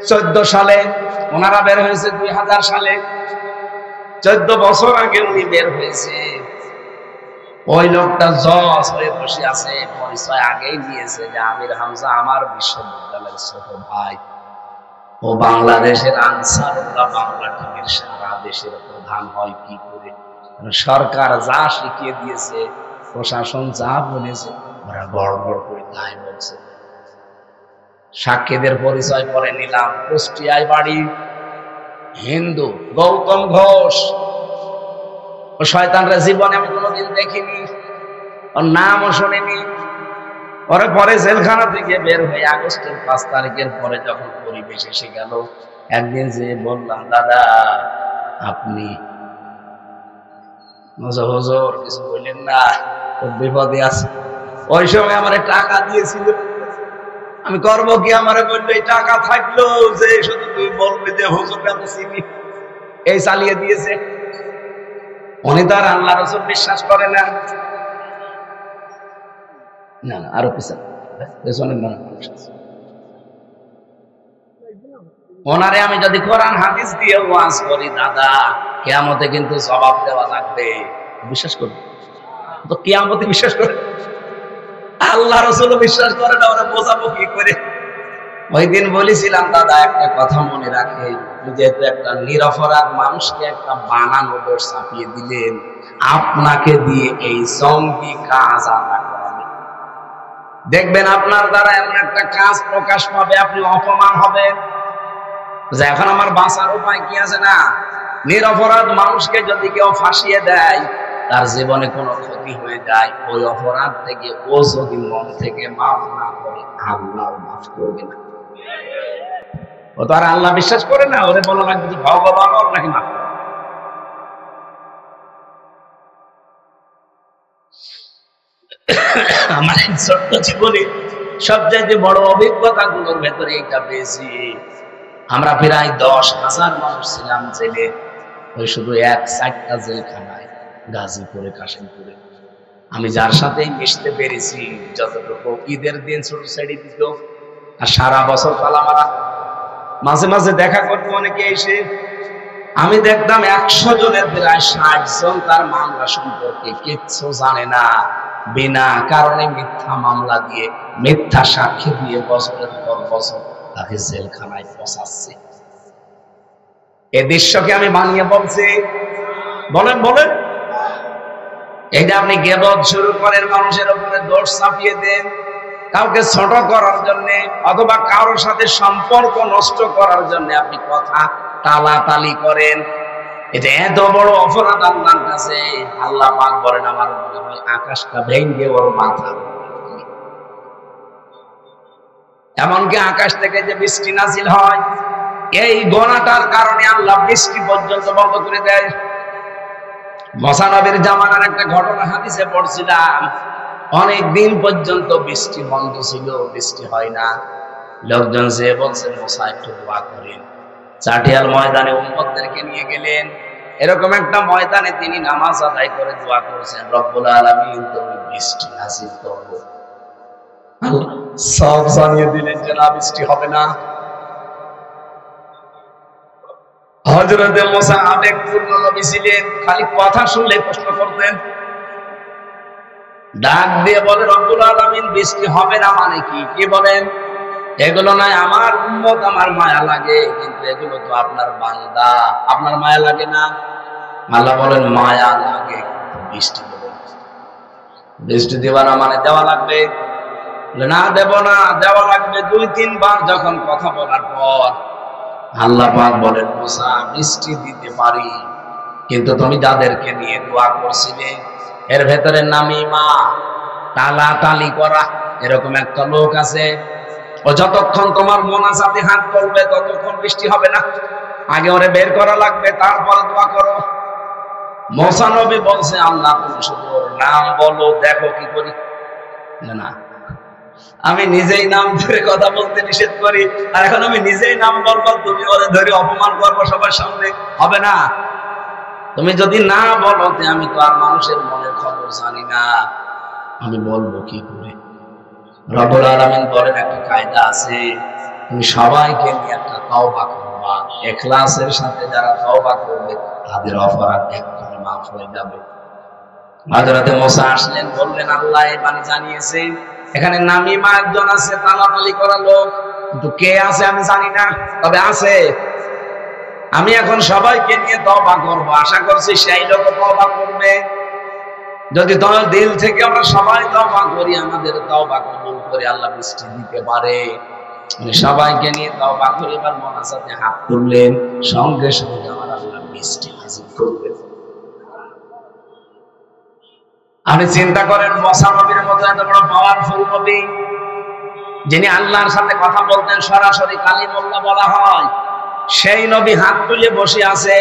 14 সালে, ওনারা বের হয়েছে 2000 সালে, 14 বছর আগে উনি বের হয়েছে। ওই লোকটা জজ হয়ে বসে আছে, পরিচয় আগেই দিয়েছে যে আমির হামজা আমার বিশ্ববিদ্যালয়ের ছোট ভাই, ও বাংলাদেশের আনসারুল্লাহ বাংলা টিমের সারা দেশের প্রধান হয় কি করে? সরকার যা শিখিয়ে দিয়েছে, প্রশাসন যা বলেছে, ওরা গড়বড় করে তাই বলছে। সাক্ষীদের পরিচয় করে নিলাম। কুষ্টিয়ায় বাড়ি, হিন্দু, গৌতম ঘোষ। ও শয়তানরা জীবনে আমি কোনোদিন দেখিনি, ওর নামও শুনিনি। ওরা পরে জেলখানা থেকে বের হয়ে আগস্টের 5 তারিখের পরে যখন পরিবেশ এসে গেল, একদিন যে বললাম দাদা আপনি হুজুর কিছু বললেন না, খুব বিপদে আছে। ওই সময় আমার টাকা দিয়েছিল, আমি করবো কি? আমার বললো এই টাকা থাকলো যে শুধু তুই বলবি যে হুজুরকে আমি চিনি, এই চালিয়ে দিয়েছে। উনি তো আর আল্লাহ রাসূল বিশ্বাস করে না। না আরো পেছনে মানুষ আছে। ওনারে আমি যদি কোরআন হাদিস দিয়ে ওয়াজ করি, দাদা কিয়ামতে কিন্তু জবাব দেওয়া লাগবে, বিশ্বাস করবে তো? কিয়ামতে বিশ্বাস করে, আল্লাহ রাসূল বিশ্বাস করে না, ওরা বোঝাবো কি করে? ওই দিন বলেছিলাম দাদা একটা কথা মনে রাখে, যেহেতু একটা নিরপরাধ মানুষকে একটা বানানো দোষ চাপিয়ে দিলেন, আপনাকে দিয়ে এই জঙ্গি কাজ আল্লাহ করাবে। দেখবেন আপনার দ্বারা এমন একটা কাজ প্রকাশ পাবে, আপনি অপমান হবেন। এখন আমার বাঁচার উপায় কি আছে? না, নিরপরাধ মানুষকে যদি কেউ ফাঁসিয়ে দেয়, তার জীবনে কোনো ক্ষতি হয়ে যায়, ওই অপরাধ থেকে ও যদি মন থেকে মাফ না করে, আল্লাহ মাফ করবে না। ও তো আর আল্লাহ বিশ্বাস করে না, ওরে বলা লাগবে যে ভগবান ওর নাকি মাফ করে। আমার এই ছোট্ট জীবনে সবচাইতে বড় অভিজ্ঞতা গুলোর ভেতরে এইটা পেয়েছি। আমরা প্রায় 10,000 মানুষ ছিলাম জেলে। ওই শুধু 1-4টা জেলখানায়, গাজীপুরে, কাশিমপুরে। আমি যার সাথে মিশতে পেরেছি, যতটুকু ঈদের দিন ছোট ছেড়ে দিত আর সারা বছর তালা মারা, মাঝে মাঝে দেখা করতো অনেকে এসে। আমি দেখতাম 100 জনের প্রায় 60 জন তার মামলা সম্পর্কে কিচ্ছু জানে না, বিনা কারণে মিথ্যা মামলা দিয়ে, মিথ্যা সাক্ষী দিয়ে বছরের পর বছর তাকে জেলখানায় পচাচ্ছে। এই দৃশ্যকে আমি বানিয়ে বলছি। বলেন বলেন, এইটা আপনি গীবত শুরু করেন, মানুষের উপরে দোষ চাপিয়ে দেন, কাউকে ছোট করার জন্য অথবা কারোর সাথে সম্পর্ক নষ্ট করার জন্য আপনি কথা টালাটালি করেন। এটা এত বড় অপরাধ আল্লাহর কাছে। আল্লাহ পাক বলেন, আমার মনে হয় আকাশটা ভেঙে ওর মাথা। এমনকি আকাশ থেকে যে বৃষ্টি নাজিল হয়, এই গোনাটার কারণে আল্লাহ বৃষ্টি পর্যন্ত বন্ধ করে দেয়। মুসা নবীর জামানার একটা ঘটনা হাদিসে পড়ছিলাম, অনেক দিন পর্যন্ত বৃষ্টি বন্ধ ছিল, বৃষ্টি হয় না। লোকজন যে বলছেন, মুসা একটু দোয়া করেন। চাটিয়াল ময়দানে উম্মতদেরকে নিয়ে গেলেন। এরকম একটা ময়দানে তিনি নামাজ আদায় করে দোয়া করছেন, রব্বুল আলামিন তুমি বৃষ্টি নাযিল করো। আল্লাহ সব জানিয়ে দিলেন যে না, বৃষ্টি হবে না। হযরতে মুসা আবেগপূর্ণ নবী ছিলেন, খালি কথা শুনলে প্রশ্ন করতেন। ডাক দিয়ে বলে, রব্বুল আলামিন বৃষ্টি হবে না মানে কি? কি বলেন? এগুলো নয় আমার উম্মত, আমার মায়া লাগে, কিন্তু এগুলো তো আপনার বান্দা, আপনার মায়া লাগে না? আল্লাহ বলেন, মায়া লাগে, কিন্তু বৃষ্টি দেবো না। বৃষ্টি দেওয়া না মানে দেওয়া লাগবে? না, দেব না, দেওয়া লাগবে। 2-3 বার যখন কথা বলার পর আল্লাহ পাক বলেন, মুসা বৃষ্টি দিতে পারি, কিন্তু তুমি যাদেরকে নিয়ে দোয়া করছিলে এর ভেতরে নামিমা, টালাটালি করা, এরকম একটা লোক আছে। ও যতক্ষণ তোমার মোনাজাতে হাত তুলবে ততক্ষণ বৃষ্টি হবে না। আগে ওরে বের করা লাগবে, তারপর দোয়া করো। মুসা নবী বলছে, আল্লাহ তুমি শুধু ওর নাম বলো, দেখো কি করি। না, আমি নিজেই নাম ধরে কথা বলতে নিষেধ করি, আর এখন আমি নিজেই নাম বলবো, তুমি ওরে ধরে অপমান করবো সবার সামনে? হবে না। তুমি যদি না বলো, আমি তো আর মানুষের মনের খবর জানি না, আমি বলবো কি করে? রব্বুল আলামিন বলেন, একটা কায়দা আছে, তুমি সবাইকে নিয়ে একটা তওবা করবা, ইখলাসের সাথে যারা তওবা করবে তাদের অপরাধ এক্ষুনি মাফ হয়ে যাবে। হযরতে মুসা আসলেন, বললেন, আল্লাহ এই বাণী জানিয়েছে, এখানে নামিমা একজন আছে, তালাতালি করা লোক, কিন্তু কে আছে আমি জানি না, তবে আছে। আমি এখন সবাইকে নিয়ে তওবা করব, আশা করছি সেই লোক তওবা করবে। যদি তোমার দিল থেকে আমরা সবাই তওবা করি, আমাদের তওবা কবুল করে আল্লাহ বৃষ্টি দিতে পারে। সবাইকে নিয়ে তওবা করে এবার মোনাজাতে হাত তুললেন, সঙ্গে সঙ্গে আমার আল্লাহ বৃষ্টি নাযিল করবেন। আপনি চিন্তা করেন, মুসা নবীর মতো এত বড় পাওয়ারফুল নবী, যিনি আল্লাহর সাথে কথা বলতেন, সরাসরি কালিমুল্লাহ বলা হয়, সেই নবী হাত তুলে বসে আছে।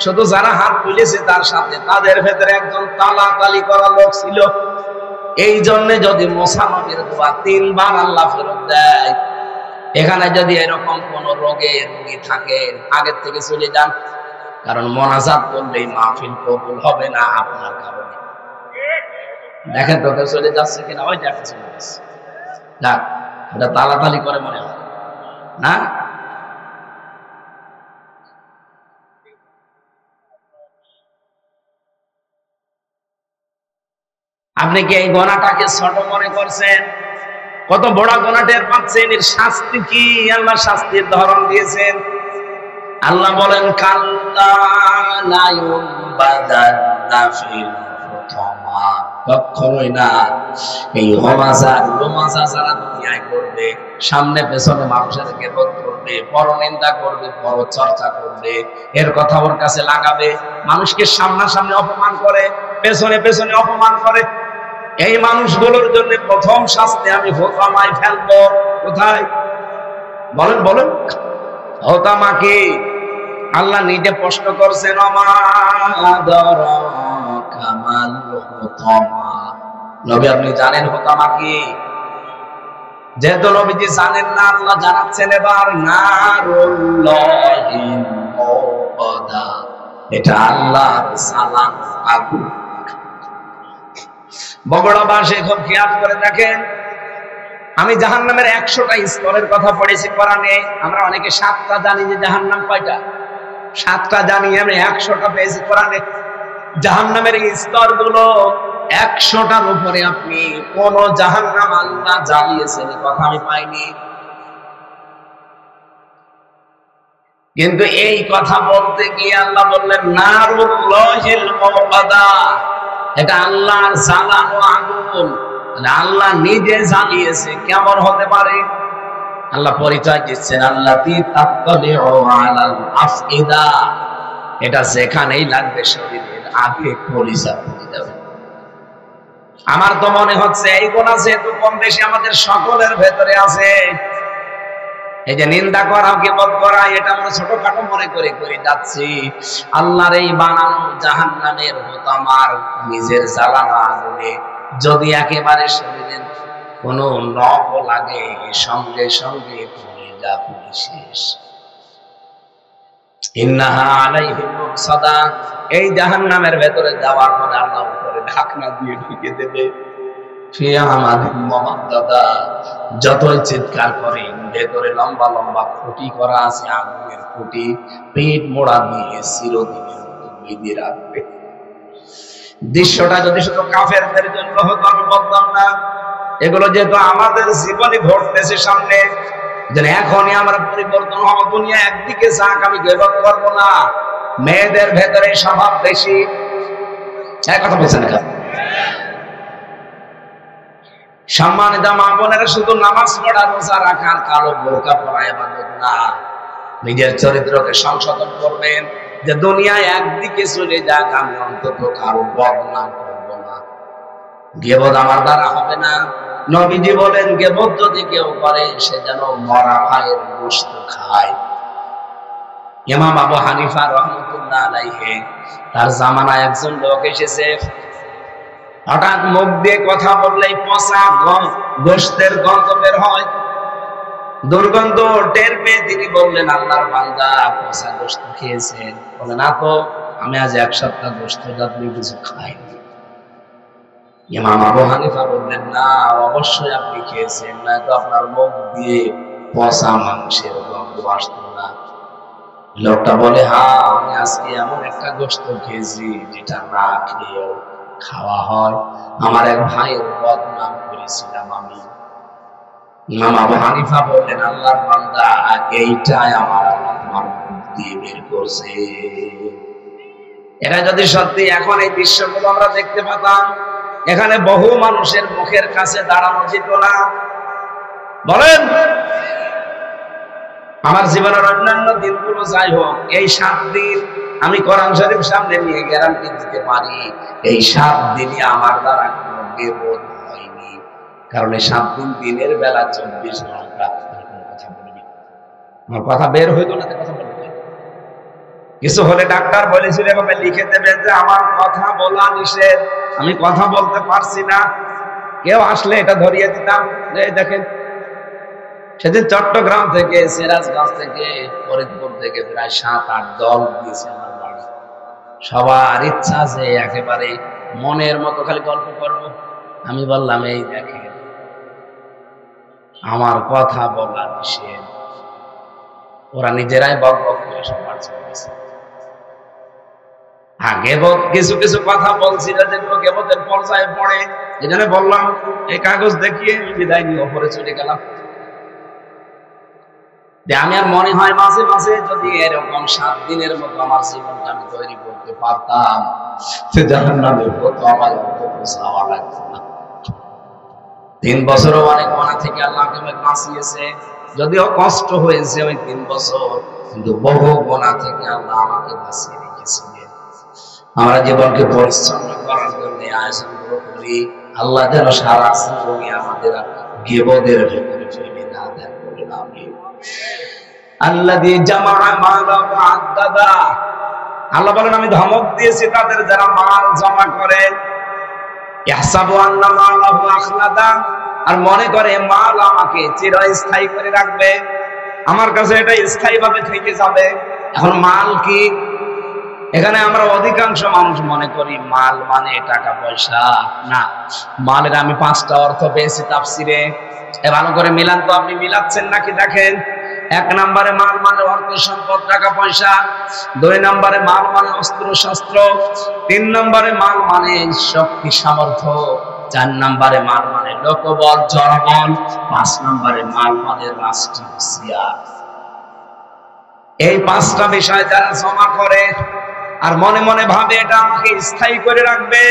শুধু যারা হাত তুলেছে তার সাথে, তাদের ভেতরে একজন তালাতালি করা লোক ছিল। এই জন্য যদি মুসা নবীর দোয়া 3 বার আল্লাহ ফেরত দেয়, এখানে যদি এরকম কোন রোগী থাকেন, আগের থেকে চলে যান, কারণ মোনাজাত করলেই মাহফিল কবুল হবে না আপনার কারণে। দেখেন তো কেউ চলে যাচ্ছে কিনা? ওই দেখা চলে যাচ্ছে, যাক, এটা তালাতালি করে মনে হয় না। আপনি কি এই গোনাটাকে ছোট মনে করছেন? কত বড় গোনা টের পাচ্ছেন? এর শাস্তি কি? আল্লাহ শাস্তির ধরন দিয়েছেন। আল্লাহ বলেন, কাল্লা লা ইউবাদান্না ফিল হুতামা, কখনোই না। এই হোমাজা যারা দুনিয়ায় করবে, সামনে পেছনে মানুষের গীবত করবে, পরনিন্দা করবে, পরচর্চা করবে, এর কথা ওর কাছে লাগাবে, মানুষকে সামনাসামনি অপমান করে, পেছনে পেছনে অপমান করে, এই মানুষগুলোর জন্য প্রথম শাস্তি আমি হোতামায় ফেলবো। কোথায়? বলেন বলেন। হোতামা কি? আল্লাহ নিজে প্রশ্ন করছেন, নবী আপনি জানেন হোতামা কি? যেহেতু নবীজি জানেন না, আল্লাহ জানাচ্ছেন এবার, এটা আল্লাহর সালাম আগুন। বগুড়াবাসী খুব খেয়াল করে দেখেন, আমি জাহান্নামের 100টা স্তরের কথা পড়েছি কোরআনে। আমরা অনেকে 7টা জানি, যে জাহান্নাম কয়টা? 7টা জানি, আমি 100টা পেয়েছি কোরআনে। জাহান্নামের স্তরগুলো 100টার উপরে। আপনি কোন জাহান্নাম আল্লাহ জ্বালিয়েছেন এই কথা আমি পাইনি। কিন্তু এই কথা বলতে গিয়ে আল্লাহ বললেন নারুল্লাহিল মুকাদ্দা, এটা আল্লাহর জ্বালানো আগুন, আল্লাহ নিজে জ্বালিয়েছে। কেমন হতে পারে? আল্লাহ পরিচয় দিচ্ছেন আল্লাতী তাত্তালিউ আলাল আফইদা, এটা যেখানেই লাগবে শরীরের আগে কলিজা পুড়ে যাবে। আমার তো মনে হচ্ছে এই গুনাহ যেহেতু কম বেশি আমাদের সকলের ভেতরে আছে, এই যে নিন্দা করা, গীবত করা, এটা আমরা ছোটখাটো মনে করে করে যাচ্ছি। আল্লাহর এই বানানো জাহান্নামের আমার নিজের জ্বালানো আগুনে যদি একেবারে শরীরের কোনো নখ লাগে, সঙ্গে সঙ্গে কলিজা পুড়ে শেষ। ইন্নাহা আলাইহিম মুকসাদা, এই জাহান্নামের ভেতরে যাওয়ার পরে আল্লাহ উপরে ঢাকনা দিয়ে ঢেকে দেবে। যতই চিৎকার করে, ভেতরে লম্বা লম্বা খুঁটি করা আছে, আগুনের খুঁটি, পেট মোড়া দিয়ে চিরদিনের মতো বেঁধে রাখবে। দৃশ্যটা যদি শুধু কাফেরদের জন্য হতো আমি বলতাম না, এগুলো যেহেতু আমাদের জীবনে ঘটতেছে সামনে, যেন এখনই আমরা পরিবর্তন হবো। দুনিয়া একদিকে যাক, আমি গিবত করবো না। মেয়েদের ভেতরে স্বভাব বেশি, এক কথা বলছেন না? সম্মানিত মা বোনেরা, শুধু নামাজ পড়া, রোজা রাখার, কালো বোরকা পরা ইবাদত না, নিজের চরিত্রকে সংশোধন করবেন। যে দুনিয়ায় একদিকে চলে যাক, আমি অন্তত কারো বদনাম করবো না। গিবত আমার দ্বারা হবে না। নবীজি বলেন, গিবত যদি কেউ করে সে যেন মরা ভাইয়ের গোশত খায়। ইমাম আবু হানিফা রাহমাতুল্লাহ আলাইহি, তার জামানায় একজন লোক এসেছে, হঠাৎ মুখ দিয়ে কথা বললেই পচা গোশতের গন্ধ বের হয়। দুর্গন্ধ টের পেয়ে তিনি বললেন, আল্লাহর বান্দা পচা গোশত খেয়েছেন? বলে, না তো, আমি আজ 1 সপ্তাহ গোশত জাতীয় কিছু খাইনি। ইমাম আবু হানিফা বললেন, না, অবশ্যই আপনি খেয়েছেন, না তো আপনার মুখ দিয়ে পচা মাংসের গন্ধ আসতো না। লোকটা বলে, হ্যাঁ, আমি আজকে এমন একটা গোশত খেয়েছি যেটা না খেয়েও খাওয়া হয়। আমার এক ভাইয়ের বদনাম করেছিলাম আমি। ইমাম আবু হানিফা বললেন, আল্লাহর বান্দা, এইটাই আমার আল্লাহ তোমার মুখ দিয়ে বের করছে। এটা যদি সত্যি এখন এই দৃশ্যগুলো আমরা দেখতে পেতাম, এখানে বহু মানুষের মুখের কাছে দাঁড়ানো যেত না। বলেন, আমার জীবনের অন্যান্য দিনগুলো যাই হোক, এই 7 দিন আমি কোরআন শরীফ সামনে নিয়ে গ্যারান্টি দিতে পারি, এই 7 দিনই আমার দ্বারা কোনো গীবত হয়নি। কারণ এই 7 দিন দিনের বেলা 24 ঘন্টা কথা বলিনি। আমার কথা বের হইতো না, কথা বলতে কিছু হলে ডাক্তার বলেছিল এভাবে লিখে দেবেন যে আমার কথা বলা নিষেধ, আমি কথা বলতে পারছি না। কেউ আসলে এটা ধরিয়ে দিতাম, দেখেন সেদিন চট্টগ্রাম থেকে, সিরাজগঞ্জ থেকে, ফরিদপুর থেকে প্রায় 7-8 দল দিয়েছে আমার বাড়ি। সবার ইচ্ছা যে একেবারে মনের মতো খালি গল্প করবো। আমি বললাম, এই দেখেন, আমার কথা বলা নিষেধ। ওরা নিজেরাই বক বক করে সবার চলেছে। গেবত কিছু কিছু কথা বলছিল যেগুলো গেবতের পর্যায়ে পড়ে, এখানে বললাম এই কাগজ দেখিয়ে আমি বিদায় নিয়ে ওপরে চলে গেলাম। আমি আর মনে হয় মাঝে মাঝে যদি এরকম 7 দিনের মতো আমার জীবনটা আমি তৈরি করতে পারতাম, জাহান্নামের হতো আমার অন্তত যাওয়া লাগতো না। 3 বছরও অনেক গুনাহ থেকে আল্লাহ আমাকে বাঁচিয়েছে, যদিও কষ্ট হয়েছে ওই 3 বছর, কিন্তু বহু গুনাহ থেকে আল্লাহ আমাকে বাঁচিয়ে রেখেছিলেন। আমরা জীবনকে পরিচ্ছন্ন করার জন্য আয়োজন করি, আল্লাহ যেন সারা জীবনে আমাদের গীবতের ভেতরে ফেলে না দেন। বলেন আমিন। আল্লাযী জামাআ মালাহু ওয়া আদ্দাদা, আল্লাহ বলেন আমি ধমক দিয়েছি তাদের যারা মাল জমা করে। ইহসাবু আন্না মালাহু আখলাদা, আর মনে করে মাল আমাকে চিরস্থায়ী করে রাখবে, আমার কাছে এটা স্থায়ীভাবে থেকে যাবে। এখন মাল কি? এখানে আমরা অধিকাংশ মানুষ মনে করি মাল মানে টাকা পয়সা। না, মালের আমি 5টা অর্থ পেয়েছি তাফসিরে। ভালো করে মিলান তো, আপনি মিলাচ্ছেন নাকি দেখেন। 1 নম্বরে মাল মানে অর্থ সম্পদ টাকা পয়সা, 2 নম্বরে মাল মানে অস্ত্র শস্ত্র, 3 নম্বরে মাল মানে শক্তি সামর্থ্য, 4 নম্বরে মাল মানে লোকবল জনবল, 5 নম্বরে মাল মানে রাষ্ট্রীয় সিয়ার। এই 5টা বিষয় যারা জমা করে আর মনে মনে ভাবে এটা আমাকে স্থায়ী করে রাখবে,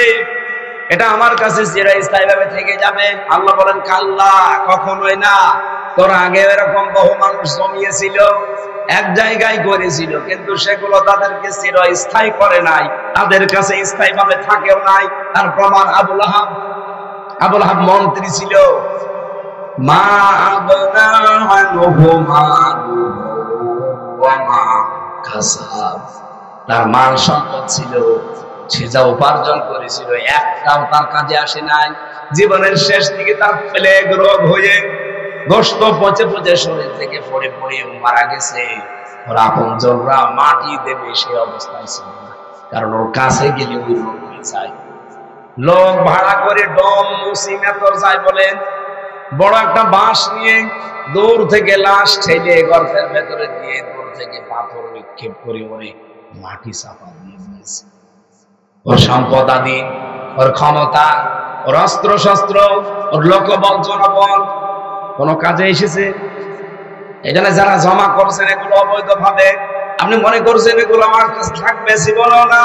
এটা আমার কাছে চিরস্থায়ী ভাবে থেকে যাবে, আল্লাহ বলেন কাল্লা, কখনোই না। তোর আগে এরকম বহু মানুষ জমিয়েছিল, এক জায়গায় করেছিল, কিন্তু সেগুলো তাদেরকে চিরস্থায়ী করে নাই, তাদের কাছে স্থায়ী ভাবে থাকেও নাই। তার প্রমাণ আবুল আহাব মন্ত্রী ছিল। মা আবনা আনহু মালুহু ওয়া মা কাসাব, তার মাল সম্পদ ছিল, সে যা উপার্জন করেছিল একটাও তার কাজে আসে নাই। জীবনের শেষ দিকে তার প্লেগ রোগ হয়ে গোশত পচে পচে শরীর থেকে পড়ে পড়ে মারা গেছে। ওর আপনজনরা মাটি দেবে সে অবস্থায় ছিল না, কারণ ওর কাছে গেলে ওই রোগ হয়ে যায়। লোক ভাড়া করে ডম মুসিমেতর যায় বলেন, বড় একটা বাঁশ নিয়ে দূর থেকে লাশ ঠেলে গর্তের ভেতরে দিয়ে দূর থেকে পাথর নিক্ষেপ করে ওরে মাটি চাপা দিয়ে দিয়েছে। ওর সম্পদ আদি, ওর ক্ষমতা, ওর অস্ত্র শস্ত্র, ওর লোকবল জনবল কোন কাজে এসেছে? এখানে যারা জমা করছেন এগুলো অবৈধ ভাবে, আপনি মনে করছেন এগুলো আমার কাছে থাকবে? জীবন না।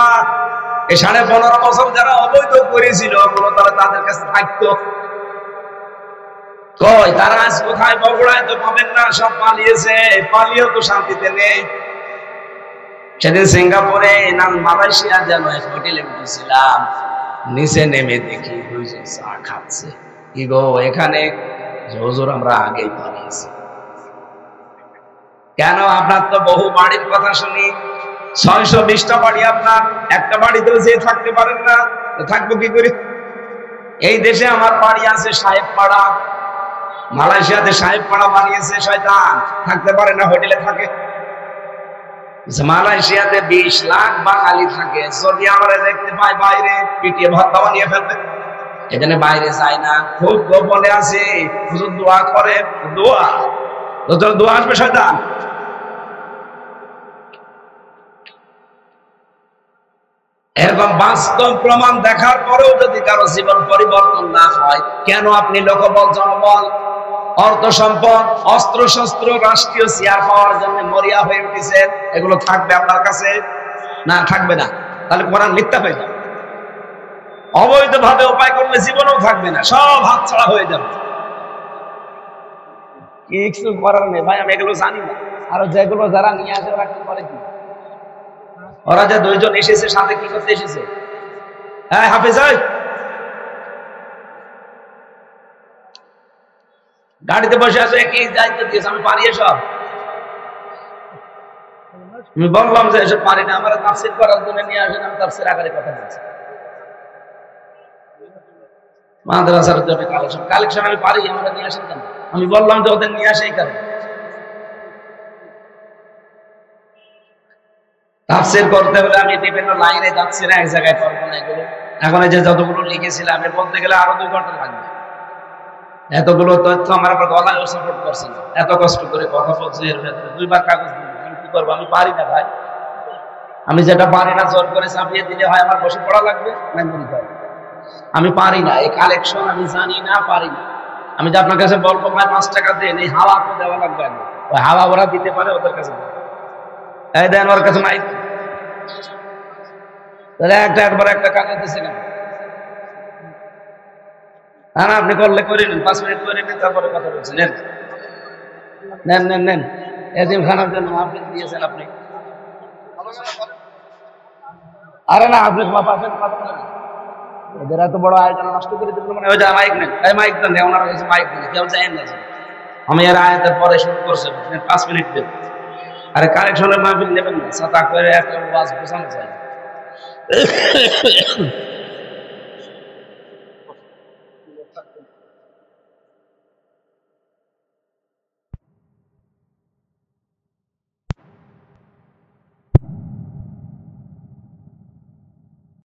এই 15.5 বছর যারা অবৈধ করেছিল ওগুলো তাহলে তাদের কাছে থাকতো কই? তারা আজ কোথায়? বগুড়ায় তো পাবেন না, সব পালিয়েছে। পালিয়েও তো শান্তিতে নেই। সেদিন সিঙ্গাপুরে না মালয়েশিয়া যেন এক হোটেলে উঠেছিলাম, নিচে নেমে দেখি 2 জন চা খাচ্ছে। কি গো, এখানে হুজুর আমরা আগেই পালিয়েছি। কেন? আপনার তো বহু বাড়ির কথা শুনি, 620টা বাড়ি আপনার, একটা বাড়িতেও যে থাকতে পারেন না, থাকবো কি করে? এই দেশে আমার বাড়ি আছে সাহেবপাড়া, মালয়েশিয়াতে সাহেবপাড়া বানিয়েছে শয়তান, থাকতে পারে না, হোটেলে থাকে। মালয়েশিয়াতে 20 লাখ বাঙালি থাকে, যদি আমরা দেখতে পাই বাইরে পিটিয়ে ভর্তা বানিয়ে ফেলবে। এখানে বাইরে যায় না, খুব গোপনে আছে। হুজুর দোয়া করে, দোয়া তো দোয়া আসবে শয়তান। এরকম বাস্তব প্রমাণ দেখার পরেও যদি কারো জীবন পরিবর্তন না হয়, কেন আপনি লোকবল জনবল অর্থ সম্পদ অস্ত্র শস্ত্র রাষ্ট্রীয় চেয়ার পাওয়ার জন্য মরিয়া হয়ে উঠেছেন? এগুলো থাকবে আপনার কাছে? না, থাকবে না। তাহলে কোরআন মিথ্যা হয়ে যাবে। অবৈধ ভাবে উপায় করলে জীবনেও থাকবে না, সব হাতছাড়া হয়ে যাবে। কিছু করার নেই ভাই, আমি এগুলো জানি না। আর যেগুলো যারা নিয়ে আসে ওরা কি করে? কি ওরা যে 2 জন এসেছে সাথে কি করতে এসেছে? হ্যাঁ হাফেজ, গাড়িতে বসে আছে, কি দায়িত্ব দিয়েছে? আমি পারি এসব? আমি বললাম যে এসব পারি না, আমার তাফসীর করার জন্য নিয়ে আসেন, আমি তাফসীর আকারে কথা বলছি। মাদ্রাসার জন্য কালেকশন আমি পারি, আমরা নিয়ে আসেন কেন? আমি বললাম যে ওদের নিয়ে আসে এই কারণে। তাফসীর করতে হলে আমি বিভিন্ন লাইনে যাচ্ছি না, এক জায়গায় করবো না এগুলো। এখন এই যে যতগুলো লিখেছিলাম আমি বলতে গেলে আরো 2 ঘন্টা লাগবে। এতগুলো তথ্য আমার আবার গলায় সাপোর্ট করছে না, এত কষ্ট করে কথা বলছি, এর ভেতরে 2 বার কাগজ দিচ্ছি। আমি কি করবো? আমি পারি না ভাই। আমি যেটা পারি না জোর করে চাপিয়ে দিলে হয় আমার বসে পড়া লাগবে, মেমোরি যাবে। আমি পারি না এই কালেকশন, আমি জানি না, পারি না। আমি যে আপনার কাছে বলবো ভাই 5 টাকা দেন, এই হাওয়া তো দেওয়া লাগবে না। ওই হাওয়া ওরা দিতে পারে, ওদের কাছে এই দেন, ওর কাছে নাই। তাহলে একবার একটা কাগজ দিচ্ছে কেন? না, আপনি করলে করে নেন, 5 মিনিট করে নেন, তারপরে কথা বলছেন। নেন নেন নেন, এজিম খানার জন্য আপনি দিয়েছেন আপনি। আরে না, আপনি এদের এত বড় আয়োজন নষ্ট করে দিল মানে। ওই যে মাইক নেন, মাইক দেন, ওনার কাছে মাইক দেন, কেউ যায় না। আমি এর আয়াতের পরে শুরু করছি, 5 মিনিট দেন। আরে কালেকশনের মাহফিল নেবেন না, ছাতা করে একটা ওয়াজ বোঝানো চাই।